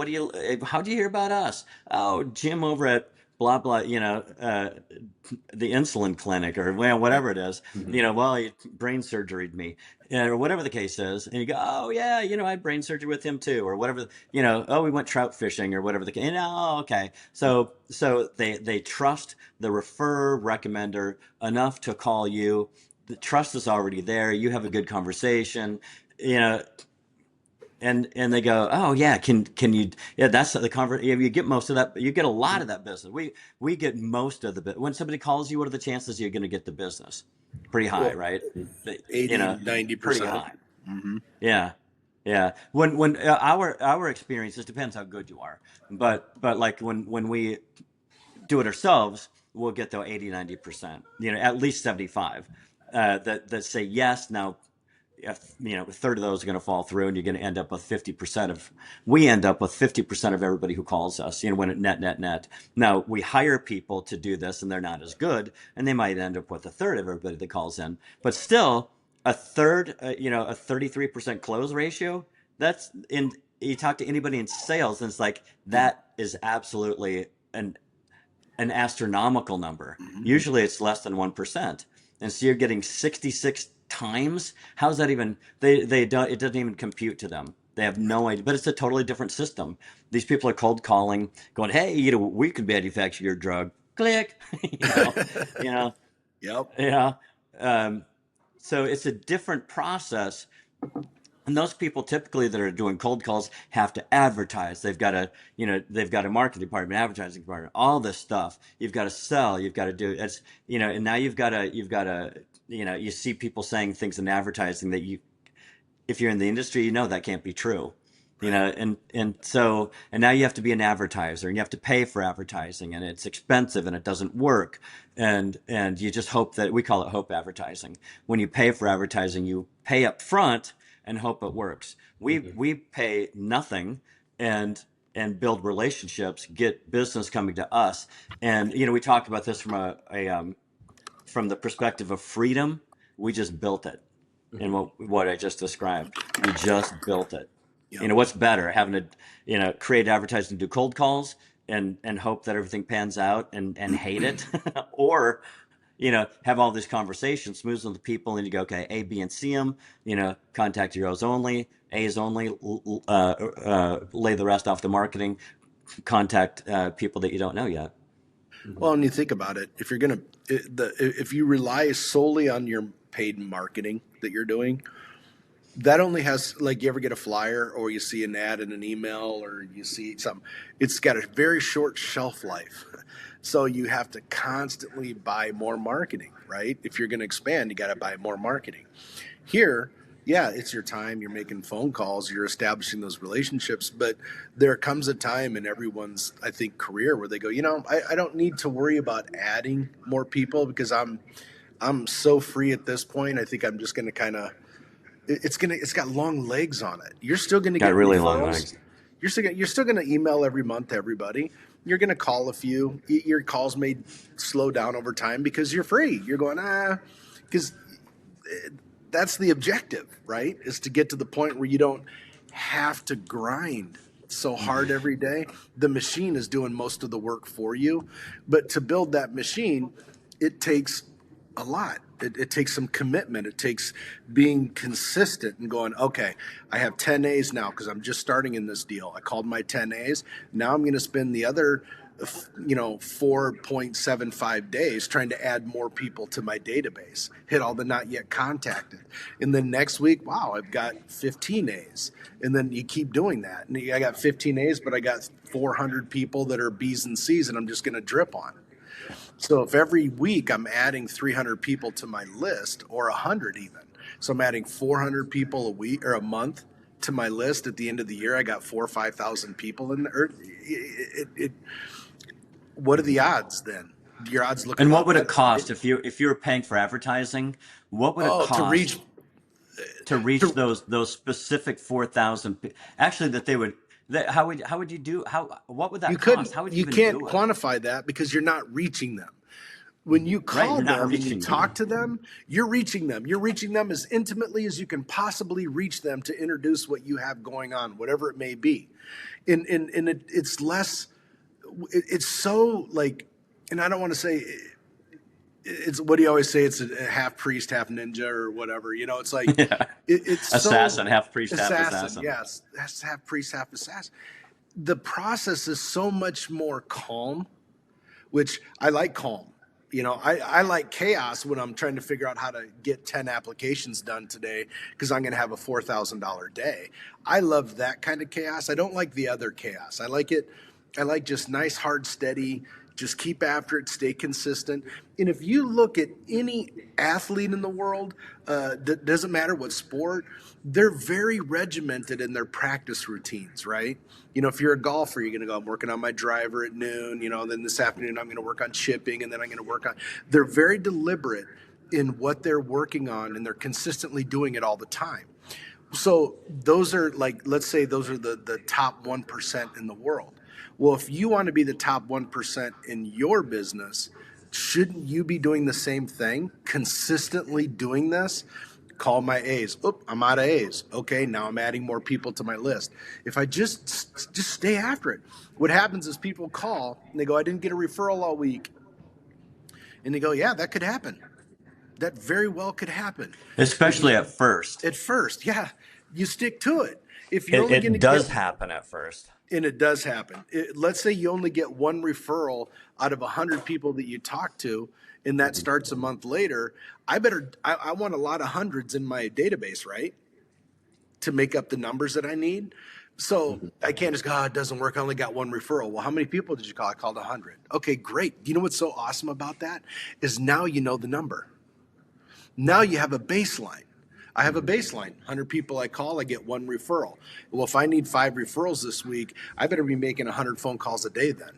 how do you hear about us? Oh, Jim over at blah blah, the insulin clinic, or well, Right. whatever it is. Hmm. Well, he brain surgeryed me, or whatever the case is. And you go, oh yeah, I had brain surgery with him too, or whatever. Oh, we went trout fishing, or whatever the case. Oh, okay. So they trust the referrer recommender enough to call you. The trust is already there. You have a good conversation. You know, and they go, oh yeah, can you, yeah, that's the convert, you get most of that, you get a lot of that business. We get most of the bit when somebody calls you. What are the chances you're going to get the business? Pretty high, Well, right? 80, Pretty 90%. high. Hmm. Yeah, yeah. When our experiences depends how good you are, but like when we do it ourselves, we'll get to 80-90%, at least 75 that say yes. Now a third of those are going to fall through, and you're going to end up with 50% of. We end up with 50% of everybody who calls us. When it net. Now we hire people to do this, and they're not as good, and they might end up with a third of everybody that calls in. But still, a third, a 33% close ratio. That's in. You talk to anybody in sales, and it's like that is absolutely an astronomical number. Hmm. Usually it's less than 1%. And so you're getting 66 times. How's that even? They don't, it doesn't even compute to them. They have Right. no idea, but it's a totally different system. These people are cold calling, going, "Hey, we could manufacture your drug." Click, you know, Yep. yeah. Um, so it's a different process, and those people typically that are doing cold calls have to advertise. They've got a marketing department, advertising department, all this stuff. You've got to sell. You've got to do it's, and now you've got to, you see people saying things in advertising that if you're in the industry, that can't be true. Right. And now you have to be an advertiser, and you have to pay for advertising, and it's expensive, and it doesn't work. And you just hope that we call it hope advertising. When you pay for advertising, you pay up front and hope it works. We Hmm. we pay nothing and build relationships, get business coming to us. And we talked about this from the perspective of freedom. We just built it in Hmm. what I just described. We just built it. Yep. What's better, having to create advertising, do cold calls, and hope that everything pans out and hate it, or have all these conversations, smooth with the people, and you go, okay, A, B, and C them. Contact heroes only, A's only. Lay the rest off to marketing. Contact people that you don't know yet. Hmm. Well, and you think about it, if you're gonna, if you rely solely on your paid marketing that you're doing, that only has, like, you ever get a flyer or you see an ad in an email or you see something, it's got a very short shelf life. So you have to constantly buy more marketing, right? If you're going to expand, you got to buy more marketing. Here, yeah, it's your time, you're making phone calls, you're establishing those relationships, but there comes a time in everyone's, I think, career where they go, I don't need to worry about adding more people because I'm so free at this point. I think I'm just going to kind of, it's got long legs on it. You're still going to Got get really long referrals. legs. You're still going to email every month to everybody. You're going to call a few. Your calls may slow down over time because you're free. You're going, because that's the objective, right? Is to get to the point where you don't have to grind so hard every day. The machine is doing most of the work for you. But to build that machine, it takes a lot. It takes some commitment. It takes being consistent and going, okay, I have 10 A's now because I'm just starting in this deal. I called my 10 A's. Now I'm going to spend the other 4.75 days trying to add more people to my database, hit all the not yet contacted. And then next week, wow, I've got 15 A's. And then you keep doing that. And I got 15 A's, but I got 400 people that are B's and C's and I'm just going to drip on. So if every week I'm adding 300 people to my list, or 100 even, so I'm adding 400 people a week or a month to my list. At the end of the year, I got 4,000 or 5,000 people in there. What are the odds then? Your odds look. And what would it cost if you were paying for advertising? What would it cost to reach those specific 4,000? Actually, that they would. How would you do? What would that cost? How would you You even can't do it? quantify that because you're not reaching them. When you call You're not them and you reaching talk to them, you're reaching them. You're reaching them as intimately as you can possibly reach them to introduce what you have going on, whatever it may be. And it's less. It's so like, and I don't want to say it's what do you always say? It's a half priest, half ninja, or whatever. It's like Yeah. it's Assassin, so, half priest, half assassin. Yes, that's half priest, half assassin. The process is so much more calm, which I like calm. I like chaos when I'm trying to figure out how to get 10 applications done today because I'm going to have a $4,000 day. I love that kind of chaos. I don't like the other chaos. I like just nice, hard, steady, just keep after it, stay consistent. And if you look at any athlete in the world, that doesn't matter what sport, they're very regimented in their practice routines, right? If you're a golfer, you're going to go, I'm working on my driver at noon, then this afternoon I'm going to work on chipping, and then I'm going to work on. They're very deliberate in what they're working on, and they're consistently doing it all the time. So those are let's say those are the top 1% in the world. Well, if you want to be the top 1% in your business, shouldn't you be doing the same thing, consistently doing this? Call my A's. Oop, I'm out of A's. Okay, now I'm adding more people to my list. If I just stay after it, what happens is people call and they go, I didn't get a referral all week. And they go, yeah, that could happen. That very well could happen. Especially at first. At first, yeah, you stick to it. If you're only going to It does happen at first. And it does happen. Let's say you only get one referral out of 100 people that you talk to, and that starts a month later. I want a lot of hundreds in my database, right? To make up the numbers that I need. So I can't just go, it doesn't work. I only got one referral. Well, how many people did you call? I called 100. Okay, great. You know what's so awesome about that is now you know the number. Now you have a baseline. I have a baseline. 100 people I call, I get one referral. Well, if I need 5 referrals this week, I better be making 100 phone calls a day then.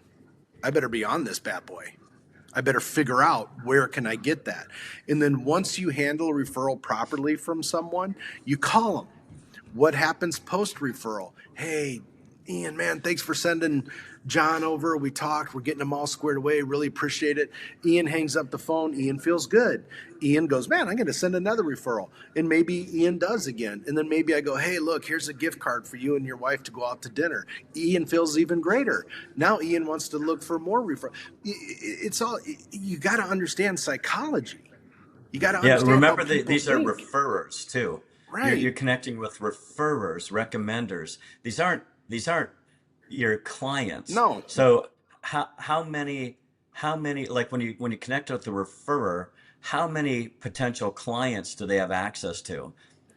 I better be on this bad boy. I better figure out where can I get that. And then once you handle a referral properly from someone, you call them. What happens post-referral? Hey, Ian, man, thanks for sending John over. We talked. We're getting them all squared away. Really appreciate it. Ian hangs up the phone. Ian feels good. Ian goes, man, I'm going to send another referral. And maybe Ian does again. And then maybe I go, hey, look, here's a gift card for you and your wife to go out to dinner. Ian feels even greater. Now Ian wants to look for more referrals. It's all, you got to understand psychology. You got to understand. Yeah, remember how people these are think. referrers too. Right. You're connecting with referrers, recommenders. These aren't your clients. No. So how many like when you connect with the referrer, how many potential clients do they have access to?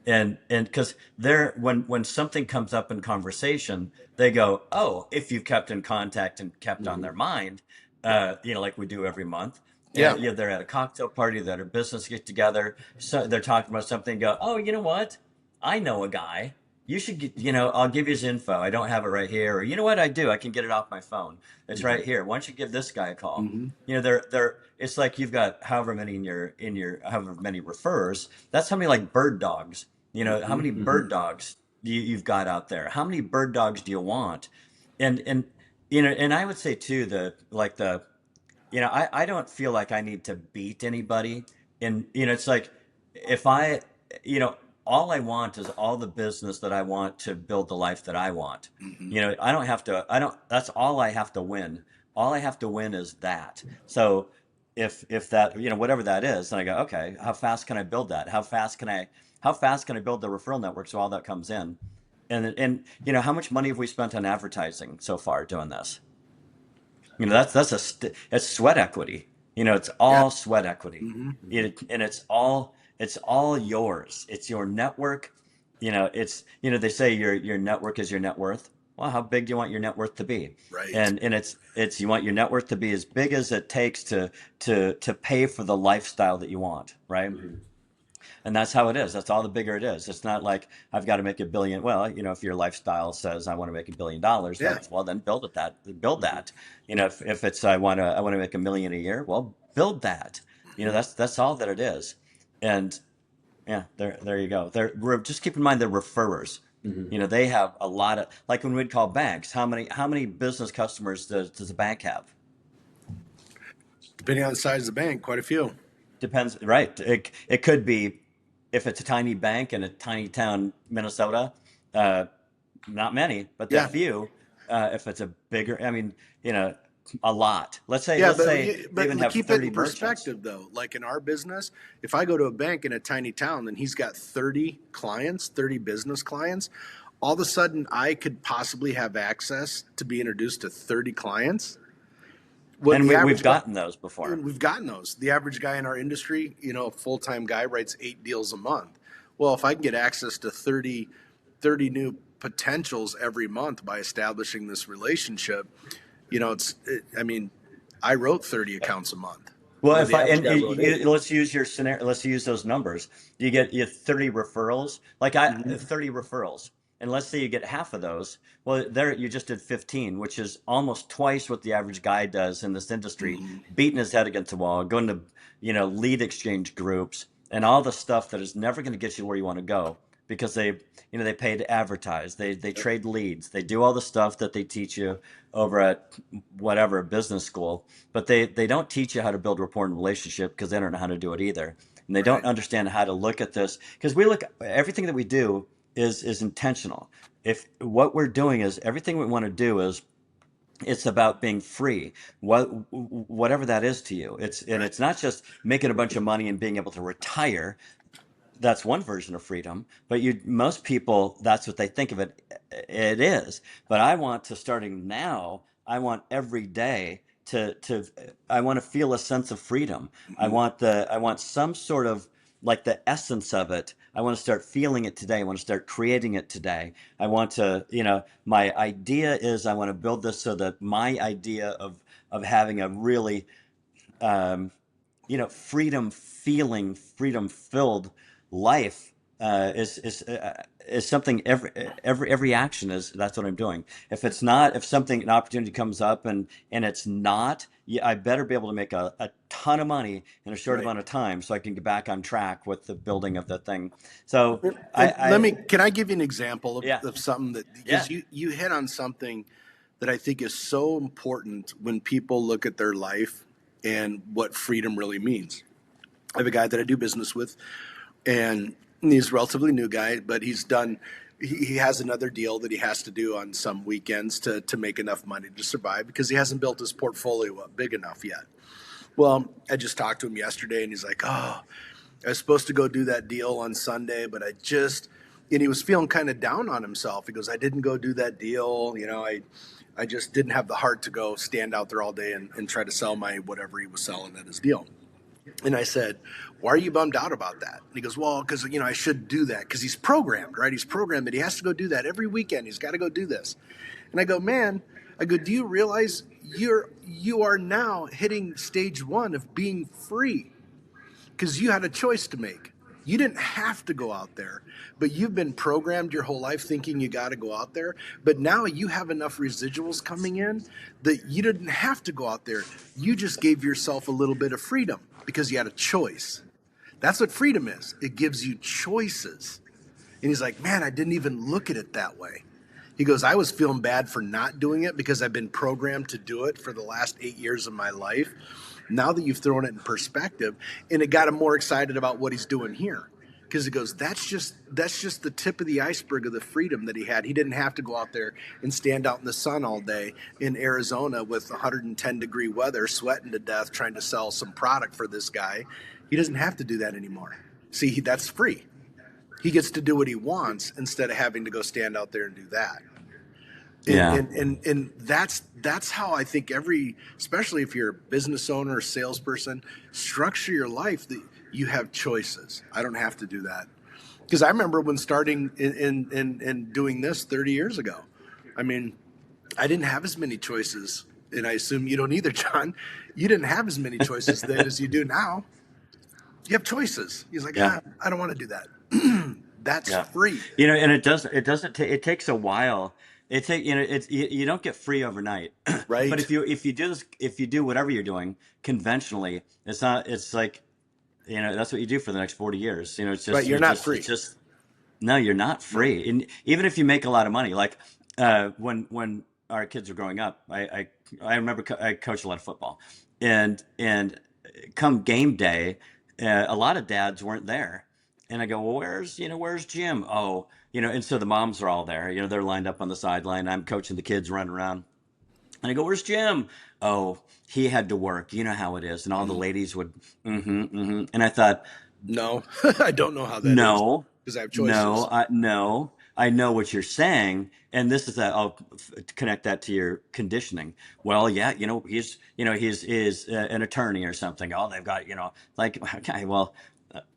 And because they're when something comes up in conversation, they go, oh, if you've kept in contact and kept on their mind, like we do every month. Yeah. Yeah, they're at a cocktail party, they're at a business get together, so they're talking about something, go, oh, you know what? I know a guy. You should get, I'll give you his info. I don't have it right here. Or you know what I do? I can get it off my phone. It's right here. Why don't you give this guy a call? They're it's like you've got however many in your however many referrers. That's how many like bird dogs. How many bird dogs you've got out there? How many bird dogs do you want? And I would say too I don't feel like I need to beat anybody. And it's like if I all I want is all the business that I want to build the life that I want. Hmm. I don't have to, that's all I have to win. All I have to win is that. So if that, whatever that is, then I go, okay, how fast can I build that? How fast can I build the referral network so all that comes in? And how much money have we spent on advertising so far doing this? It's sweat equity. It's Yeah. all sweat equity. Hmm. And it's all yours. It's your network. They say your network is your net worth. Well, how big do you want your net worth to be? Right. And it's you want your net worth to be as big as it takes to pay for the lifestyle that you want, right? And that's how it is. That's all the bigger it is. It's not like I've got to make a billion. Well, if your lifestyle says I want to make $1 billion, Yeah. then build that. If it's I want to make $1 million a year, well, build that. Hmm. That's all that it is. And yeah, there you go. Just keep in mind they're referrers. Hmm. They have a lot of, like when we'd call banks, how many business customers does a bank have? Depending on the size of the bank, quite a few. Depends, right? It could be, if it's a tiny bank in a tiny town, Minnesota, uh, not many, but a Yeah. few. If it's a bigger, I mean, you know, a lot. Let's say Yeah, let's but say they even have keep it 30 in merchants. perspective though. Like in our business, if I go to a bank in a tiny town and he's got 30 clients, 30 business clients, all of a sudden I could possibly have access to be introduced to 30 clients. What And the we've average guy, gotten those before. and we've gotten those. The average guy in our industry, a full-time guy writes 8 deals a month. Well, if I can get access to 30 new potentials every month by establishing this relationship, I mean, I wrote 30 accounts a month, Well, where if the I average and guy wrote eight. let's use your scenario. Let's use those numbers. You get 30 referrals, like 30 referrals, and let's say you get half of those. Well, there you just did 15, which is almost twice what the average guy does in this industry, Mm-hmm. beating his head against the wall, going to lead exchange groups, and all the stuff that is never going to get you where you want to go because they pay to advertise, they trade leads, they do all the stuff that they teach you over at whatever business school, but they don't teach you how to build rapport and relationship because they don't know how to do it either, and they don't Right. understand how to look at this because we look everything that we do is intentional. If what we're doing is everything we want to do is it's about being free, whatever that is to you. Right. It's not just making a bunch of money and being able to retire. That's one version of freedom, but most people, that's what they think of it is. But I want to, starting now, I want every day to I want to feel a sense of freedom. Mm-hmm. I want some sort of, like, the essence of it. I want to start feeling it today. I want to start creating it today. I want to, my idea is I want to build this so that my idea of having a really um, freedom filled life is something. Every action is, that's what I'm doing. If it's not, if something, an opportunity comes up and it's not, yeah, I better be able to make a ton of money in a short Right. amount of time so I can get back on track with the building of the thing. So And I can I give you an example yeah, of something that, yeah, because you hit on something that I think is so important when people look at their life and what freedom really means. I have a guy that I do business with, and he's a relatively new guy, but he has another deal that he has to do on some weekends to make enough money to survive because he hasn't built his portfolio up big enough yet. Well, I just talked to him yesterday and he's like, oh, I was supposed to go do that deal on Sunday, but and he was feeling kind of down on himself. He goes, I didn't go do that deal. I just didn't have the heart to go stand out there all day and try to sell my whatever he was selling at his deal. And I said, why are you bummed out about that? And he goes, well, because, I should do that because he's programmed, right? He's programmed that he has to go do that every weekend. He's got to go do this. And I go, man, do you realize you are now hitting stage one of being free? Because you had a choice to make. You didn't have to go out there, but you've been programmed your whole life thinking you got to go out there. But now you have enough residuals coming in that you didn't have to go out there. You just gave yourself a little bit of freedom because you had a choice. That's what freedom is. It gives you choices. And he's like, man, I didn't even look at it that way. He goes, I was feeling bad for not doing it because I've been programmed to do it for the last 8 years of my life. Now that you've thrown it in perspective, and it got him more excited about what he's doing here. because he goes, that's just the tip of the iceberg of the freedom that he had. He didn't have to go out there and stand out in the sun all day in Arizona with 110-degree weather, sweating to death, trying to sell some product for this guy. He doesn't have to do that anymore. See, that's free. He gets to do what he wants instead of having to go stand out there and do that. Yeah. And that's how I think especially if you're a business owner or salesperson, structure your life that you have choices. I don't have to do that. Because I remember when starting in doing this 30 years ago, I mean, I didn't have as many choices, and I assume you don't either, John. You didn't have as many choices then as you do now. You have choices. He's like, Yeah. I don't want to do that. That's Yeah. free, And it takes a while. You don't get free overnight. But right? if you do whatever you're doing conventionally, it's like, that's what you do for the next 40 years. Right. You're not free. No, you're not No. free. And even if you make a lot of money, like, when our kids were growing up, I remember I coached a lot of football, and come game day, a lot of dads weren't there. And I go, well, where's Jim? Oh, and so the moms are all there. They're lined up on the sideline. I'm coaching the kids running around. And I go, where's Jim? Oh, he had to work. You know how it is. And all the ladies would, And I thought, No, I don't know how that is no, because I have no, choices. no. I know what you're saying, and this is that I'll connect that to your conditioning. Well, yeah, he's an attorney or something. Oh, they've got like, okay, well,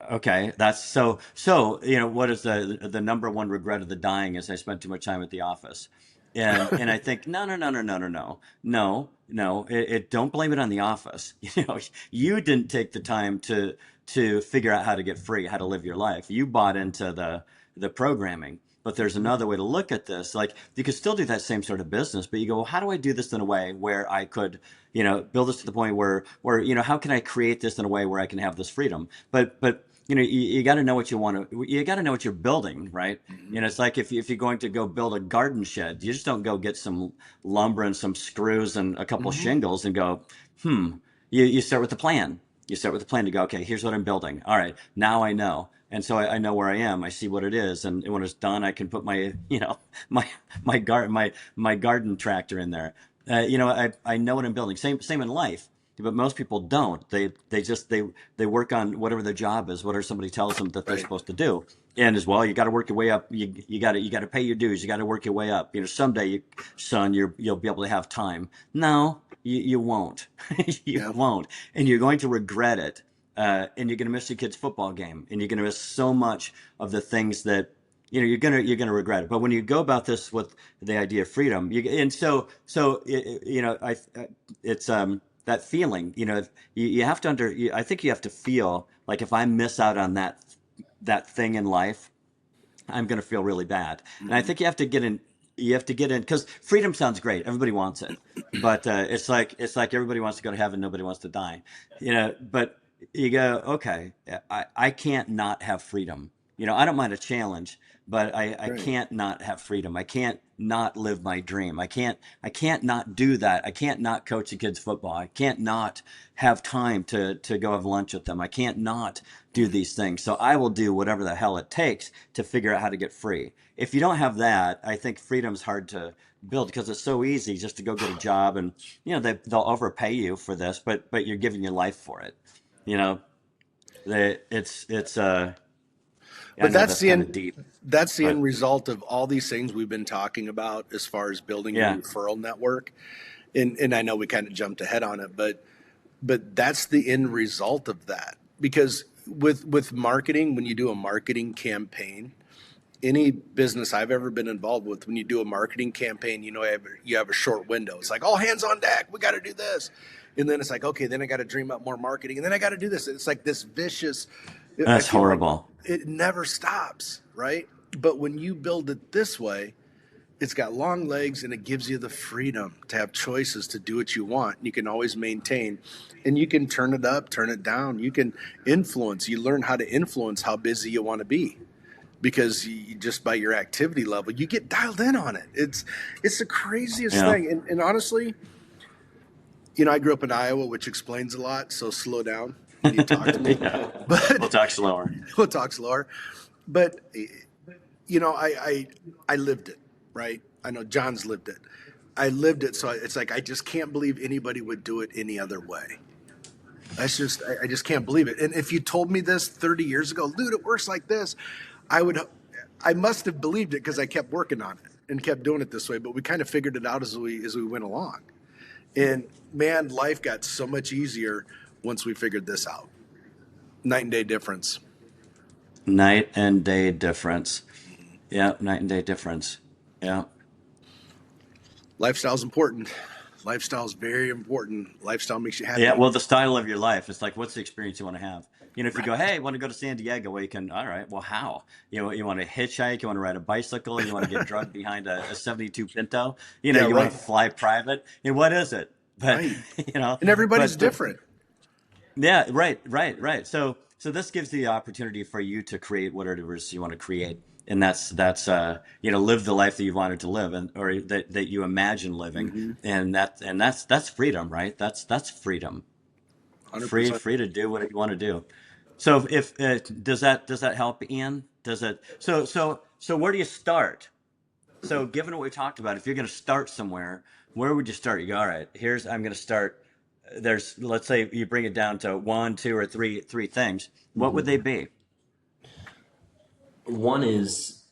okay, that's what is the number one regret of the dying is I spent too much time at the office. And I think no, no, no, no, no, no, no, no, no. Don't blame it on the office. You didn't take the time to figure out how to get free, how to live your life. You bought into the programming. But there's another way to look at this. Like, you could still do that same sort of business, but you go, well, how do I do this in a way where I could, build this to the point where how can I create this in a way where I can have this freedom? But you got to know what you want to. You got to know what you're building, right? It's like if you're going to go build a garden shed, you just don't go get some lumber and some screws and a couple Hmm. shingles and go, You start with the plan. You start with the plan to go, okay, here's what I'm building. All right, now I know. And so I know where I am. I see what it is, and when it's done, I can put my, my my garden tractor in there. I know what I'm building. Same in life, but most people don't. They work on whatever their job is, whatever somebody tells them that they're Right. supposed to do. And as well, you got to work your way up. You got to pay your dues. You got to work your way up. Someday, son, you'll be able to have time. No, you won't. You Yeah. won't, and you're going to regret it. And you're going to miss your kid's football game, and you're going to miss so much of the things that you're gonna regret it. But when you go about this with the idea of freedom, it's that feeling. You have to I think you have to feel like if I miss out on that thing in life, I'm going to feel really bad. And I Hmm. think you have to get in. You have to get in because freedom sounds great. Everybody wants it, but it's like everybody wants to go to heaven. Nobody wants to die. But you go, okay, I can't not have freedom. I don't mind a challenge, but I Right. can't not have freedom. I can't not live my dream. I can't not do that. I can't not coach the kids football. I can't not have time to go have lunch with them. I can't not do these things. So I will do whatever the hell it takes to figure out how to get free. If you don't have that, I think freedom's hard to build because it's so easy just to go get a job and they'll overpay you for this, but you're giving your life for it. You know, it's I But know that's kind of deep, that's the but end result of all these things we've been talking about as far as building your yeah, referral network. And I know we kind of jumped ahead on it, but that's the end result of that. Because with marketing, when you do a marketing campaign, any business I've ever been involved with, when you do a marketing campaign, you have a short window. It's like all hands on deck. We got to do this, and then it's like, okay, then I got to dream up more marketing, and then I got to do this. It's like this vicious. I that's feel like horrible. it never stops, right? But when you build it this way, it's got long legs and it gives you the freedom to have choices to do what you want. You can always maintain, and you can turn it up, turn it down. You can influence. You learn how to influence how busy you want to be because you just by your activity level, you get dialed in on it. It's the craziest Yeah, thing. And honestly, I grew up in Iowa, which explains a lot. So slow down. You need to talk to me. Yeah, we'll But talk slower. we'll talk slower. But you know, I lived it, right? I know John's lived it. I lived it, so it's like I just can't believe anybody would do it any other way. That's just I just can't believe it. And if you told me this 30 years ago, dude, it works like this, I would I must have believed it because I kept working on it and kept doing it this way. But we kind of figured it out as we went along. And man, life got so much easier once we figured this out. Night and day difference. Night and day difference. Yeah, night and day difference. Yeah. Lifestyle's important. Lifestyle's very important. Lifestyle makes you Yeah, happy. well, the style of your life. It's like, what's the experience you want to have? If you go, hey, I want to go to San Diego, well, you can, all right, well, how? You want to hitchhike, you want to ride a bicycle, you want to get drugged behind a 72 Pinto, Yeah, you want right. to fly private. What is it? But, Right. you know, And everybody's but different. yeah, right. So this gives the opportunity for you to create whatever it is you want to create, and that's live the life that you wanted to live, and or that you imagine living, Mm-hmm. and that's freedom, right? That's freedom, free 100%. free to do what you want to do. So if does that help, Ian? Does it? So where do you start? So given what we talked about, if you're going to start somewhere, where would you start? You go, all right, I'm going to start. Let's say you bring it down to one, two, or three things. What would they be? One is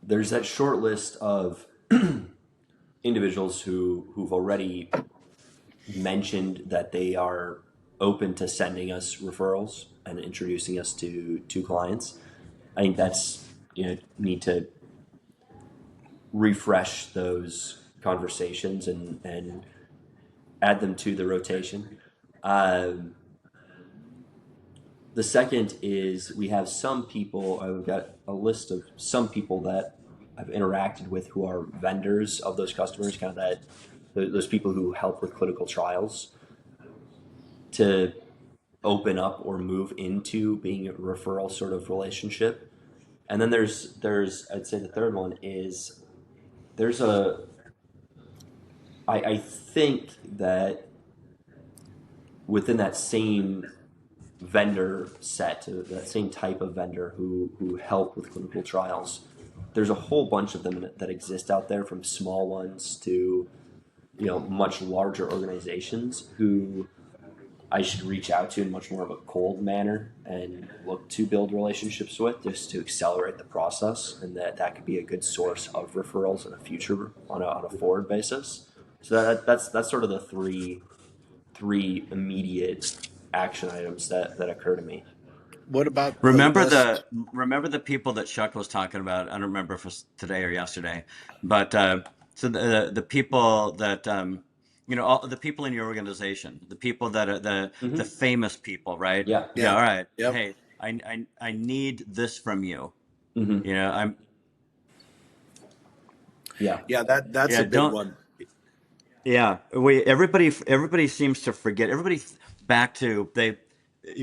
there's that short list of individuals who've already mentioned that they are open to sending us referrals and introducing us to clients. I think that's need to refresh those conversations and add them to the rotation. Um, the second is we have some people. I've got a list of some people that I've interacted with who are vendors of those customers, kind of those people who help with clinical trials to open up or move into being a referral sort of relationship. And then there's I'd say the third one is there's a I think that within that same vendor set, that same type of vendor who help with clinical trials, there's a whole bunch of them that exist out there, from small ones to much larger organizations who I should reach out to in much more of a cold manner and look to build relationships with, just to accelerate the process, and that could be a good source of referrals in the future on a forward basis. So that's sort of the three immediate action items that occur to me. What about the Remember list? the remember the people that Chuck was talking about. I don't remember if it was today or yesterday, but so the people that all the people in your organization, the people that are the Hmm. famous people, right? Yeah. Yeah, Yeah. all right. Yep. Hey, I need this from you. Hmm. I'm Yeah. Yeah, that's yeah. a big Don't one. Yeah, everybody seems to forget. Everybody back to they.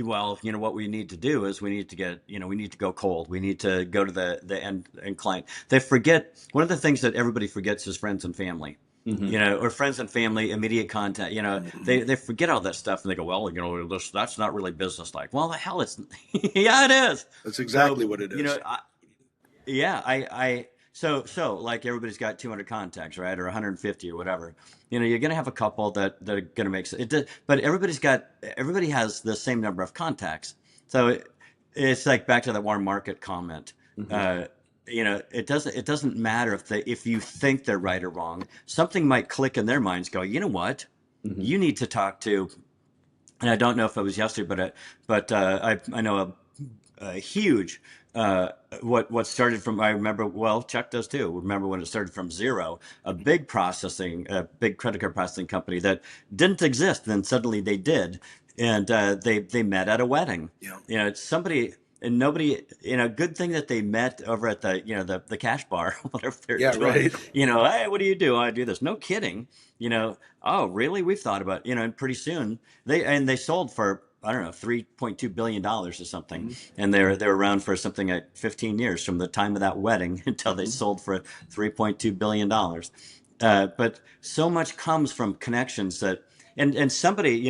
Well, what we need to do is we need to get we need to go cold. We need to go to the end client. They forget one of the things that everybody forgets is friends and family. Hmm. Or friends and family, immediate contact. Hmm. They forget all that stuff and they go, well, that's not really business-like. Well, the hell, it's yeah, it is. That's So exactly what it is. yeah, so like everybody's got 200 contacts, right, or 150 or whatever. You're gonna have a couple that are gonna make it, but everybody has the same number of contacts. So it's like back to that Warren Market comment. Hmm. Uh, it doesn't matter if you think they're right or wrong. Something might click in their minds. Go, you know what? Hmm. You need to talk to. And I don't know if it was yesterday, I know a huge what started from, I remember, well, Chuck does too, remember when it started from zero, a big credit card processing company that didn't exist, then suddenly they did, and they met at a wedding. Yeah. It's somebody, and nobody, good thing that they met over at the cash bar, whatever they're Yeah, doing. right. Hey, what do you do? I do this. No kidding. Oh, really? We've thought about, and pretty soon they sold for, I don't know, $3.2 billion or something, Hmm. and they were around for something like 15 years from the time of that wedding until they Hmm. sold for $3.2 billion. But so much comes from connections that and somebody,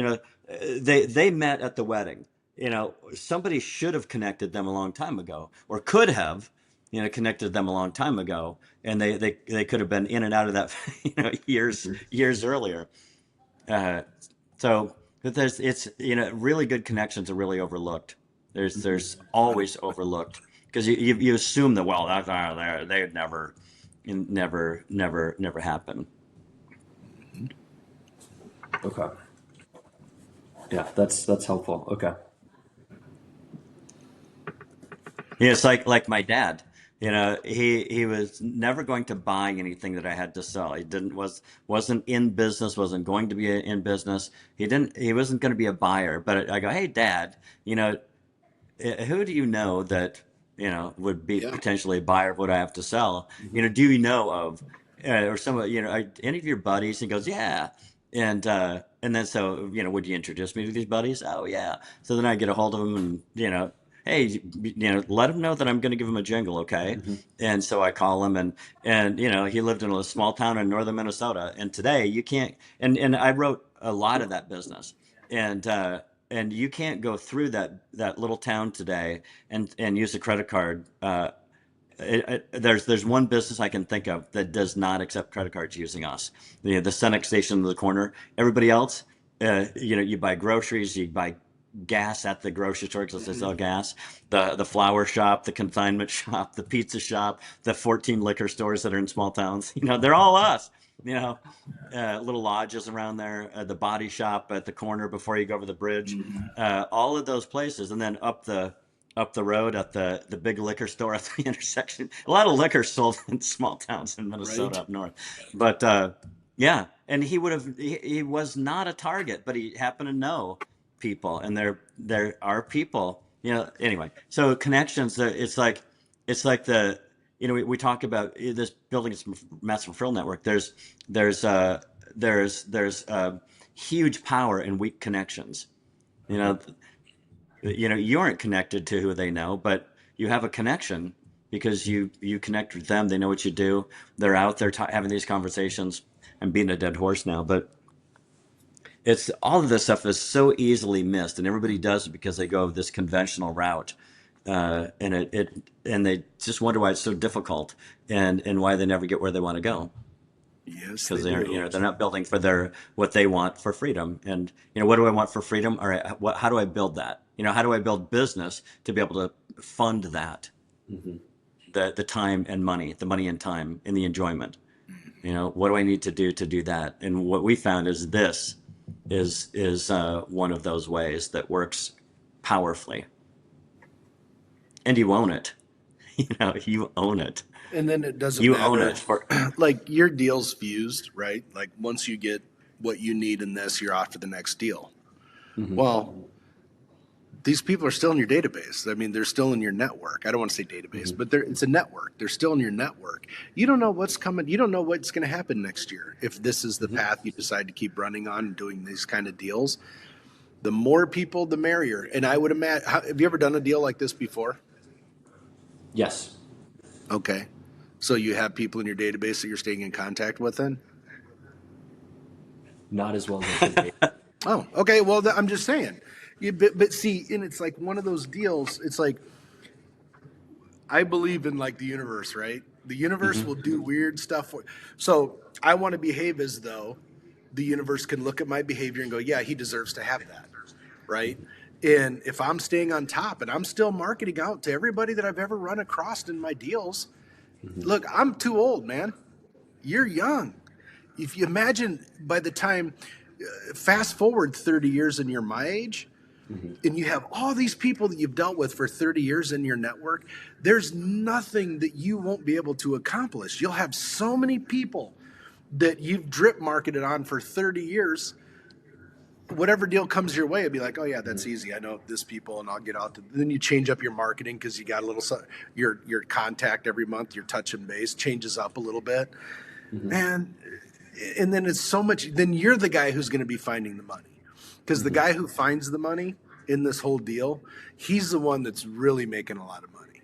they met at the wedding. Somebody should have connected them a long time ago, or could have, connected them a long time ago, and they could have been in and out of that, years earlier. Uh, so but it's really good connections are really overlooked. There's always overlooked because you assume that, well, they'd never happen. Okay. Yeah, that's helpful. Okay. It's like my dad. He was never going to buy anything that I had to sell. He wasn't in business, wasn't going to be in business. He wasn't going to be a buyer. But I go, hey, Dad, who do you know that would be Yeah. potentially a buyer of what I have to sell? Do you know of or some any of your buddies? And he goes, yeah. And then so would you introduce me to these buddies? Oh yeah. So then I get a hold of them and hey, let him know that I'm going to give him a jingle, okay? Mm-hmm. And so I call him, and he lived in a small town in northern Minnesota, and today you can't. And I wrote a lot of that business, and you can't go through that little town today and use a credit card. There's one business I can think of that does not accept credit cards using us. The Senex station in the corner. Everybody else, you buy groceries, you buy gas at the grocery store because they sell gas. The flower shop, the consignment shop, the pizza shop, the 14 liquor stores that are in small towns. They're all us. Little lodges around there, the body shop at the corner before you go over the bridge, all of those places, and then up the road at the big liquor store at the intersection. A lot of liquor sold in small towns in Minnesota Right. up north, but yeah, and he was not a target, but he happened to know people, and there are people. Anyway, so connections. It's like we talk about this building this massive referral network. There's huge power in weak connections. You know, you aren't connected to who they know, but you have a connection because you connect with them. They know what you do. They're out there having these conversations. I'm beating a dead horse now, but it's all of this stuff is so easily missed, and everybody does it because they go this conventional route, and they just wonder why it's so difficult, and why they never get where they want to go Yes, because they do. they're not building for their what they want for freedom. And what do I want for freedom? All right, how do I build that? How do I build business to be able to fund that? Mm-hmm. The time and money, the money and time and the enjoyment. What do I need to do that? And what we found is this is one of those ways that works powerfully, and you own it. You own it. And then it doesn't You own matter. it for. Like your deal's fused, right? Like once you get what you need in this, you're off to the next deal. Mm-hmm. Well, these people are still in your database. I mean, they're still in your network. I don't want to say database, but it's a network. They're still in your network. You don't know what's coming. You don't know what's going to happen next year. If this is the path you decide to keep running on and doing these kind of deals, the more people, the merrier. And I would imagine, have you ever done a deal like this before? Yes. Okay. So you have people in your database that you're staying in contact with then? Not as well as I should be. Oh, okay. Well, I'm just saying. But see, and it's like one of those deals. It's like I believe in like the universe, right? The universe will do weird stuff. So I want to behave as though the universe can look at my behavior and go, yeah, he deserves to have that, right? And if I'm staying on top and I'm still marketing out to everybody that I've ever run across in my deals, look, I'm too old, man. You're young. If you imagine by the time, fast forward 30 years and you're my age, and you have all these people that you've dealt with for 30 years in your network, there's nothing that you won't be able to accomplish. You'll have so many people that you've drip marketed on for 30 years. Whatever deal comes your way, it'd be like, oh yeah, that's easy. I know this people, and I'll get out to. Then you change up your marketing because you got a little your contact every month, your touch and base changes up a little bit, and then it's so much. Then you're the guy who's going to be finding the money, because the guy who finds the money in this whole deal, he's the one that's really making a lot of money,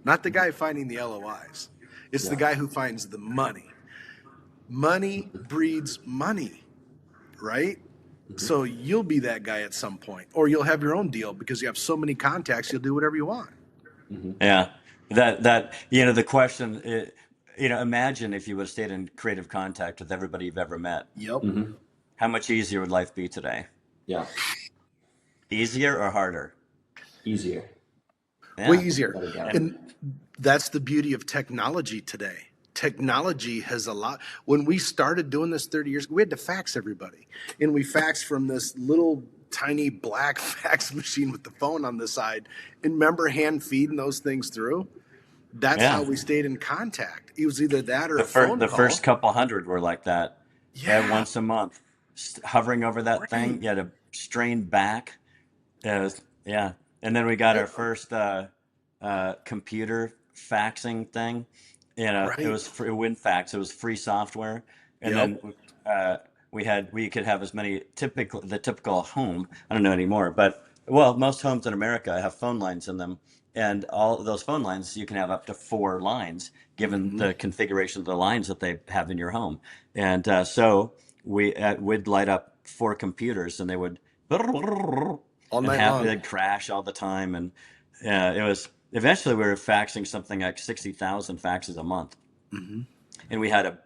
not the guy finding the LOIs. It's the guy who finds the money. Money breeds money, right? So you'll be that guy at some point, or you'll have your own deal because you have so many contacts. You'll do whatever you want. Yeah. That the question, imagine if you would have stayed in creative contact with everybody you've ever met. Yep. How much easier would life be today? Yeah, Easier or harder? easier, Way Yeah. easier. without a doubt. And that's the beauty of technology today. Technology has a lot. When we started doing this 30 years ago, we had to fax everybody. And we faxed from this little tiny black fax machine with the phone on the side. And remember hand feeding those things through? That's how Yeah. we stayed in contact. It was either that or The a first phone the call. first couple hundred were like that. Yeah, Yeah, once a month, hovering over that thing. right. You had to strain back. Yeah. And then we got our first computer faxing thing. It Right. was free WinFax. It was free software, and Yep. then we could have as many typical home. I don't know anymore, but well, most homes in America have phone lines in them, and all of those phone lines you can have up to 4 lines, given Hmm. the configuration of the lines that they have in your home. And so we'd light up 4 computers, and they would All and night have long. they'd crash all the time, and it was eventually we were faxing something like 60,000 faxes a month, Hmm. and we had a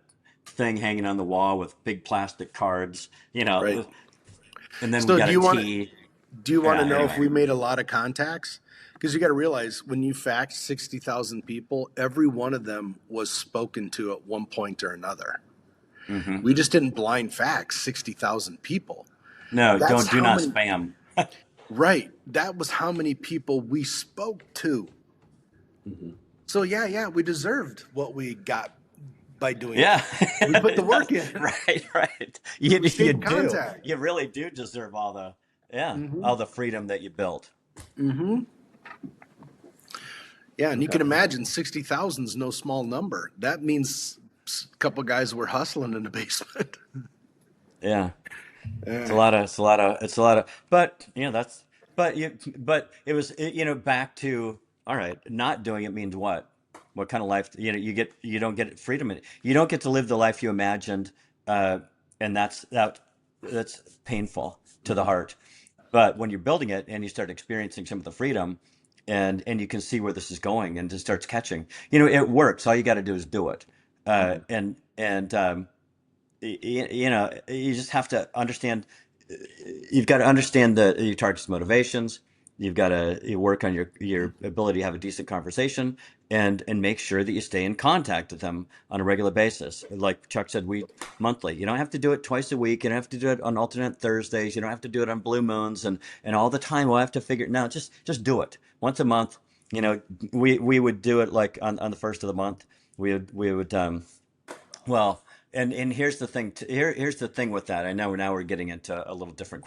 thing hanging on the wall with big plastic cards, Right. and then we So got a T. do you want to Yeah, know if anyway. we made a lot of contacts? Because you got to realize when you fax 60,000 people, every one of them was spoken to at one point or another. Hmm. We just didn't blind fax 60,000 people. No, That's do how not many, spam. right. That was how many people we spoke to. So yeah, we deserved what we got by doing Yeah. that. We put the work in. Right. You We stayed you in do. contact. You really do deserve Hmm. all the freedom that you built. Hmm. Yeah, and you can Okay. imagine 60,000 is no small number. That means a couple guys were hustling in the basement. Yeah. Yeah. It's a lot of, but but it was, back to, all right, not doing it means what? What kind of life, you don't get freedom. You don't get to live the life you imagined. Uh, and that's painful to the heart. But when you're building it and you start experiencing some of the freedom and you can see where this is going and it starts catching, it works. All you got to do is do it. You just have to understand. You've got to understand your target's motivations. You've got to work on your ability to have a decent conversation and make sure that you stay in contact with them on a regular basis. Like Chuck said, we monthly. You don't have to do it twice a week. You don't have to do it on alternate Thursdays. You don't have to do it on blue moons and all the time. We'll have to figure. No, just do it once a month. We would do it like on the first of the month. We would well, and here's the thing. Here's the thing with that. I know now we're getting into a little different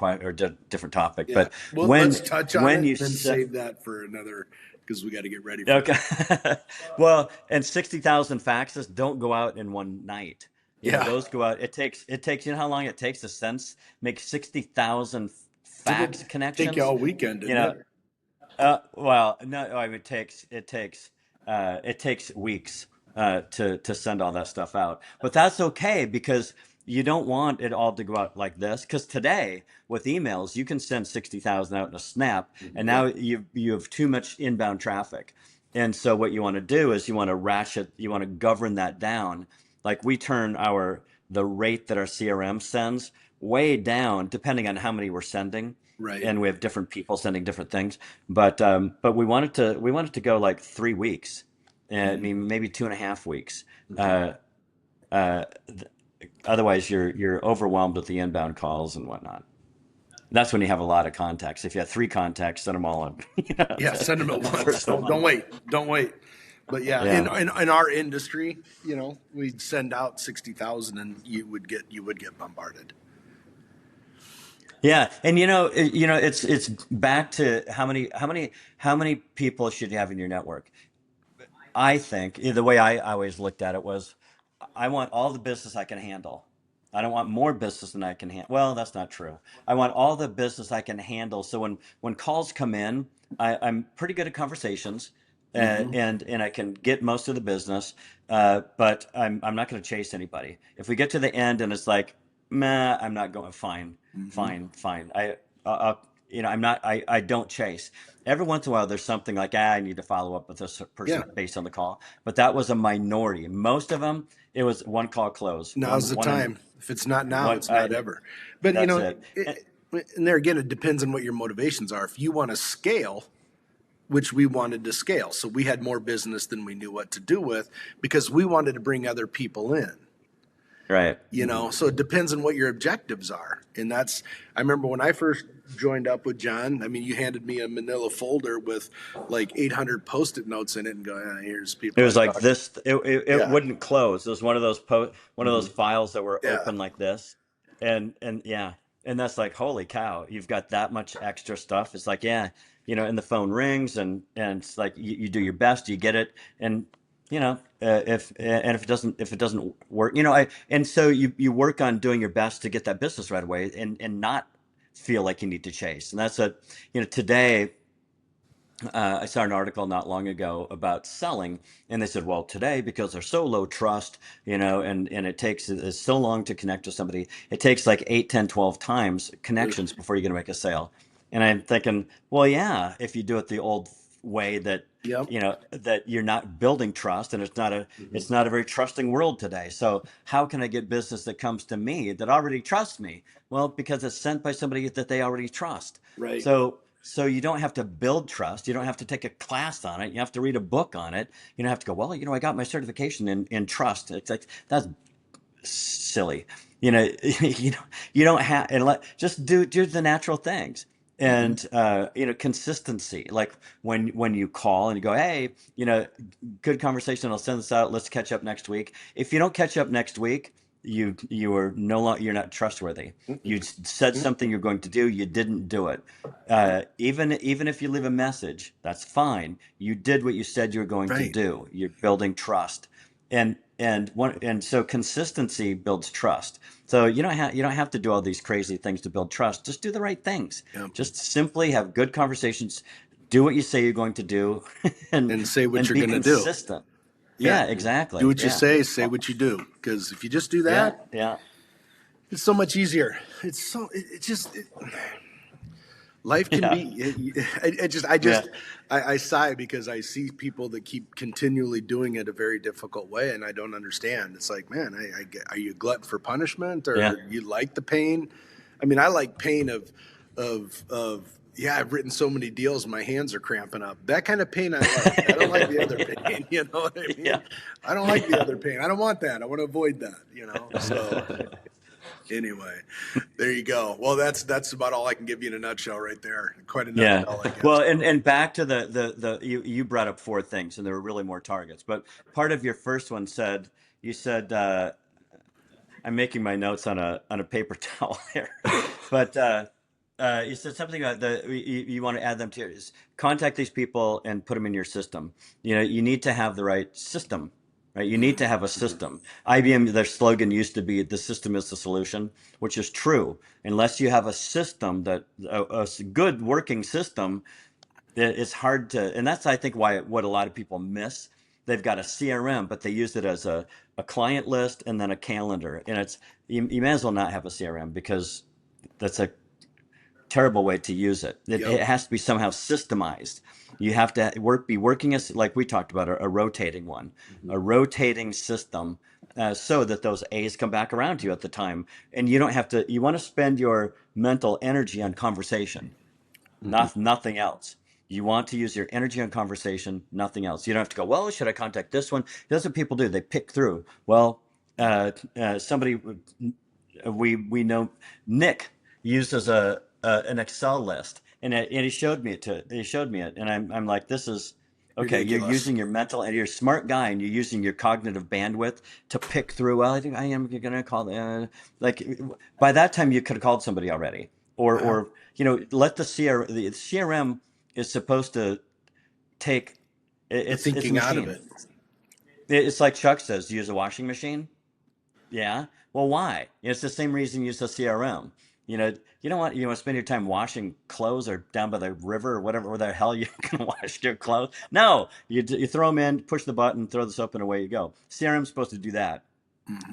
different topic, Yeah. but Well, let's when touch on when it, you then set save that for another because we got to get ready for okay, bed. well, and 60,000 faxes don't go out in one night. Yeah. Those go out. It takes. You know how long it takes to make 60,000 Did fax it take you connections. all weekend, You didn't know, it? well, no, it takes weeks to send all that stuff out, but that's okay because you don't want it all to go out like this. Because today with emails, you can send 60,000 out in a snap, and Yep. now you have too much inbound traffic, and so what you want to do is you want to govern that down. Like we turn the rate that our CRM sends way down depending on how many we're sending, Right. and we have different people sending different things. But we wanted to go like 3 weeks, I Mhm. mean maybe 2.5 weeks. Okay. Uh, th- Otherwise, you're overwhelmed with the inbound calls and whatnot. That's when you have a lot of contacts. If you have 3 contacts, send them all in, Yeah, send them at the once. first of the Don't month. wait. Don't wait. But yeah, in, Yeah, in our industry, we'd send out 60,000 and you would get bombarded. yeah, and it's back to how many people should you have in your network. I think the way I always looked at it was, I want all the business I can handle. I don't want more business than I can handle. Well, that's not true. I want all the business I can handle. So when calls come in, I'm pretty good at conversations, Hmm. and I can get most of the business. But I'm not going to chase anybody. If we get to the end and it's like, Meh, I'm not going. Fine, Hmm. fine. I'm not. I don't chase. Every once in a while, there's something like, I need to follow up with this Yeah. person based on the call. But that was a minority. Most of them, it was one call close. Now's the One and time. If it's not now, one. it's not ever. But That's it. and there again, it depends on what your motivations are. If you want to scale, which we wanted to scale, so we had more business than we knew what to do with because we wanted to bring other people in. Right. So it depends on what your objectives are. And that's, I remember when I first joined up with John, I mean, you handed me a manila folder with like 800 post-it notes in it and go, here's It people I was like talked to. this. It Yeah. wouldn't close. It was one of those one of those Mhm. files that were Yeah. open like this, and yeah, and that's like, holy cow! You've got that much extra stuff. It's like, yeah, and the phone rings, and it's like you do your best, you get it, and if it doesn't work, and so you work on doing your best to get that business right away, and not feel like you need to chase. And that's today. I saw an article not long ago about selling, and they said, well, today, because they're so low trust, and it's so long to connect to somebody, it takes like 8, 10, 12 times connections before you're going to make a sale. And I'm thinking, well, yeah, if you do it the old way Yep. that you're not building trust, and Hmm. it's not a very trusting world today. So how can I get business that comes to me that already trusts me? Well, because it's sent by somebody that they already trust. Right. So you don't have to build trust. You don't have to take a class on it. You have to read a book on it. You don't have to go, well, I got my certification in trust. It's like, that's silly. You don't have, and just do the natural things. Hmm. And consistency. Like when you call and you go, hey, good conversation. I'll send this out. Let's catch up next week. If you don't catch up next week, you are no longer, you're not trustworthy. You said something you're going to do, you didn't do it. Even if you leave a message, that's fine. You did what you said you were going to Right. do. You're building trust, and so consistency builds trust. So you don't have to do all these crazy things to build trust. Just do the right things. Yep. Just simply have good conversations. Do what you say you're going to do, and And say what and you're be going to do. consistent. Yeah. Yeah, Do exactly. what you Yeah. say what you do. Because if you just do Yeah. that, Yeah. it's so much easier. Life can Yeah. be. Yeah. I sigh because I see people that keep continually doing it a very difficult way, and I don't understand. It's like, man, are you a glutton for punishment, Yeah. or you like the pain? I mean, I like pain of yeah. I've written so many deals, my hands are cramping up. That kind of pain I like. I don't like the other Yeah. pain. You know what I Yeah. mean? I don't like the other pain. I don't want that. I want to avoid that. So. Anyway, there you go. Well, that's about all I can give you in a nutshell right there. Quite a Yeah. nutshell, I guess. Well, and back to the you brought up four things, and there were really more targets. But part of your first one you said I'm making my notes on a paper towel here, but you said something about you want to add them to yours. Contact these people and put them in your system. You need to have the right system, right? You need to have a system. IBM, their slogan used to be, "The system is the solution," which is true. Unless you have a system a good working system, it's hard to, and that's, I think, what a lot of people miss. They've got a CRM, but they use it as a client list and then a calendar. And you may as well not have a CRM, because that's a terrible way to use it. It Yep. has to be somehow systemized. You have to be working as, like we talked about, a rotating one, Mhm. a rotating system, so that those A's come back around to you at the time. And you don't have to, you want to spend your mental energy on conversation, Mhm. nothing else. You want to use your energy on conversation, nothing else. You don't have to go, well, should I contact this one? That's what people do. They pick through. Well, somebody we know, Nick, uses an Excel list, and he showed me it, and I'm like, this is okay. You're Ridiculous. using your mental, and you're a smart guy, and you're using your cognitive bandwidth to pick through. Well, I think I am going to call, like, by that time you could have called somebody already, Uh-huh. or let the CRM is supposed to take, The it's a thinking out of machine. it. It's like Chuck says, use a washing machine. Yeah. Well, why? It's the same reason you use a CRM. You don't want to spend your time washing clothes or down by the river or whatever, where the hell you can wash your clothes. No, you throw them in, push the button, throw the soap, and away you go. CRM is supposed to do that.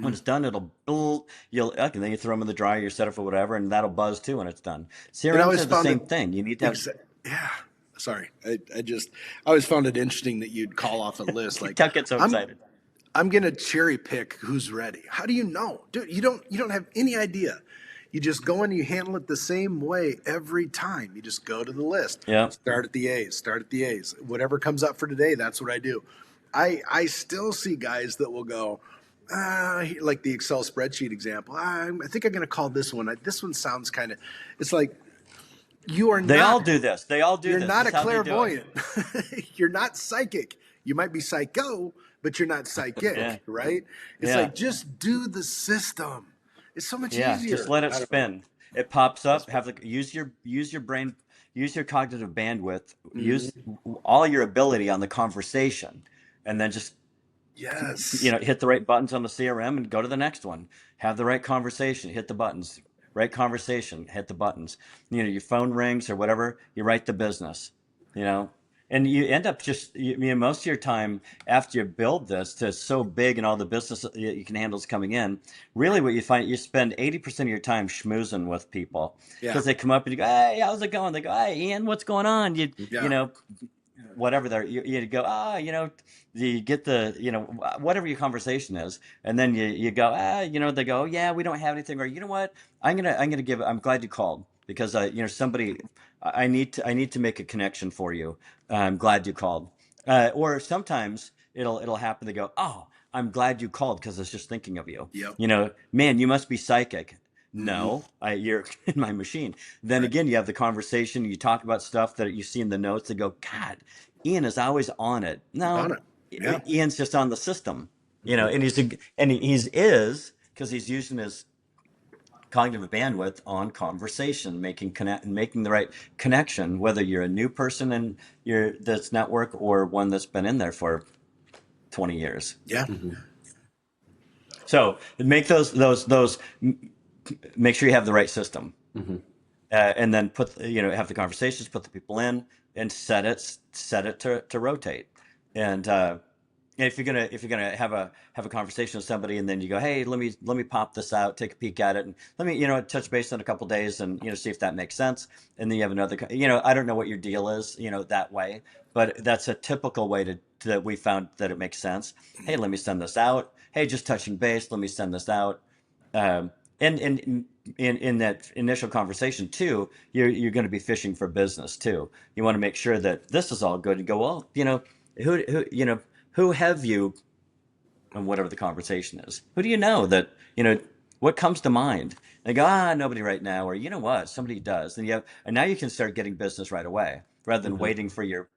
When it's done, you'll okay, then you throw them in the dryer, you set it for whatever, and that'll buzz too when it's done. And I CRMs always are the found it same thing. You need to have yeah. Sorry. I always found it interesting that you'd call off a list like don't get so I'm excited. I'm gonna cherry pick who's ready. How do you know? Dude, you don't have any idea. You just go and you handle it the same way every time. You just go to the list. Yeah. Start at the A's, start at the A's. Whatever comes up for today, that's what I do. I still see guys that will go, like the Excel spreadsheet example. I think I'm gonna call this one. This one sounds kind of it's like you are They not all do this. They all do you're this. not This a is how they do it. clairvoyant. You're not psychic. You might be psycho, but you're not psychic, Yeah. right? It's Yeah. like just do the system. It's so much Yeah. easier. Just let it I don't know. spin. It pops up. Have the use your brain, use your cognitive bandwidth, use all your ability on the conversation, and then just Yes. hit the right buttons on the CRM and go to the next one. Have the right conversation, hit the buttons. Right conversation, hit the buttons. Your phone rings or whatever, you write the business. And you end up most of your time after you build this to so big and all the business you can handle is coming in. Really, what you find, you spend 80% of your time schmoozing with people Yeah. because they come up and you go, "Hey, how's it going?" They go, "Hey, Ian, what's going on?" Yeah. Whatever you go, you get whatever your conversation is, and then you go, they go, "Yeah, we don't have anything," or, "You know what, I'm glad you called because somebody, I need to make a connection for you. I'm glad you called." Or sometimes it'll happen. They go, "Oh, I'm glad you called because I was just thinking of you. Yep. Man, you must be psychic." No, you're in my machine. Then Right. again, you have the conversation. You talk about stuff that you see in the notes. They go, "God, Ian is always on it." On No, it. Yeah. Ian's just on the system, and he's because he's using his cognitive bandwidth on conversation, making the right connection. Whether you're a new person in this network or one that's been in there for 20 years. Yeah. So make make sure you have the right system. And then have the conversations, put the people in, and set it to rotate. And if you're gonna have a conversation with somebody, and then you go, "Hey, let me pop this out, take a peek at it, and let me touch base in a couple days, and see if that makes sense." And then you have another, I don't know what your deal is, that way, but that's a typical way that we found that it makes sense. Hey, let me send this out. Hey, just touching base, let me send this out. And in that initial conversation too, you're going to be fishing for business too. You want to make sure that this is all good and go, "Well, who have you," and whatever the conversation is, who do you know that, what comes to mind? They go, "Nobody right now," or, "You know what, somebody does." And now you can start getting business right away rather than waiting for your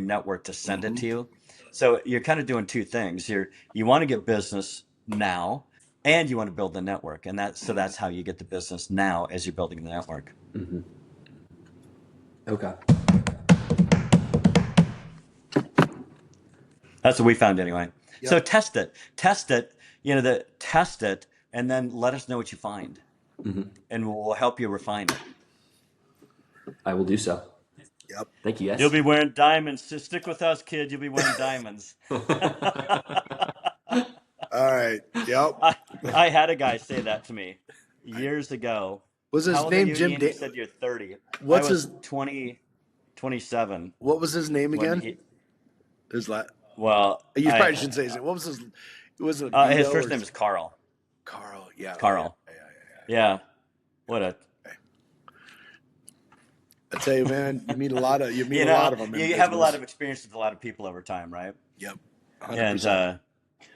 network to send it to you. So you're kind of doing two things. You want to get business now, and you want to build the network, and that's how you get the business now as you're building the network. Okay. That's what we found anyway. Yep. So test it, test it, and then let us know what you find, and we'll help you refine it. I will do so. Yep. Thank you, guys. You'll be wearing diamonds. Just stick with us, kid. You'll be wearing diamonds. All right. Yep. I had a guy say that to me years ago. Was his How old are name you, Jim Ian? He Da- said you're 30. What's I was his 27. What was his name When again? His la- Well, You probably shouldn't say his name. What was his? Was it his Vito first or- name is Carl. Carl? Yeah. Carl. Yeah. What a I tell you, man, you meet a lot of them. you have a lot of experience with a lot of people over time, right? Yep. And 100%.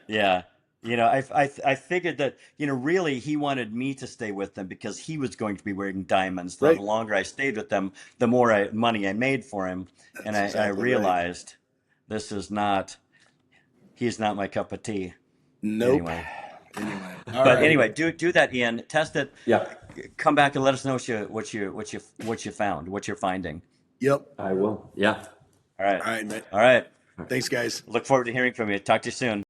yeah, I figured that really he wanted me to stay with them because he was going to be wearing diamonds. The Right. longer I stayed with them, the more money I made for him, and That's I exactly realized he's not my cup of tea. Nope. Anyway, All but right. anyway, do that, Ian. Test it. Yeah, Come back and let us know what you found, what you're finding. Yep. I will. Yeah. All right. All right, man. All right. Thanks, guys. Look forward to hearing from you. Talk to you soon.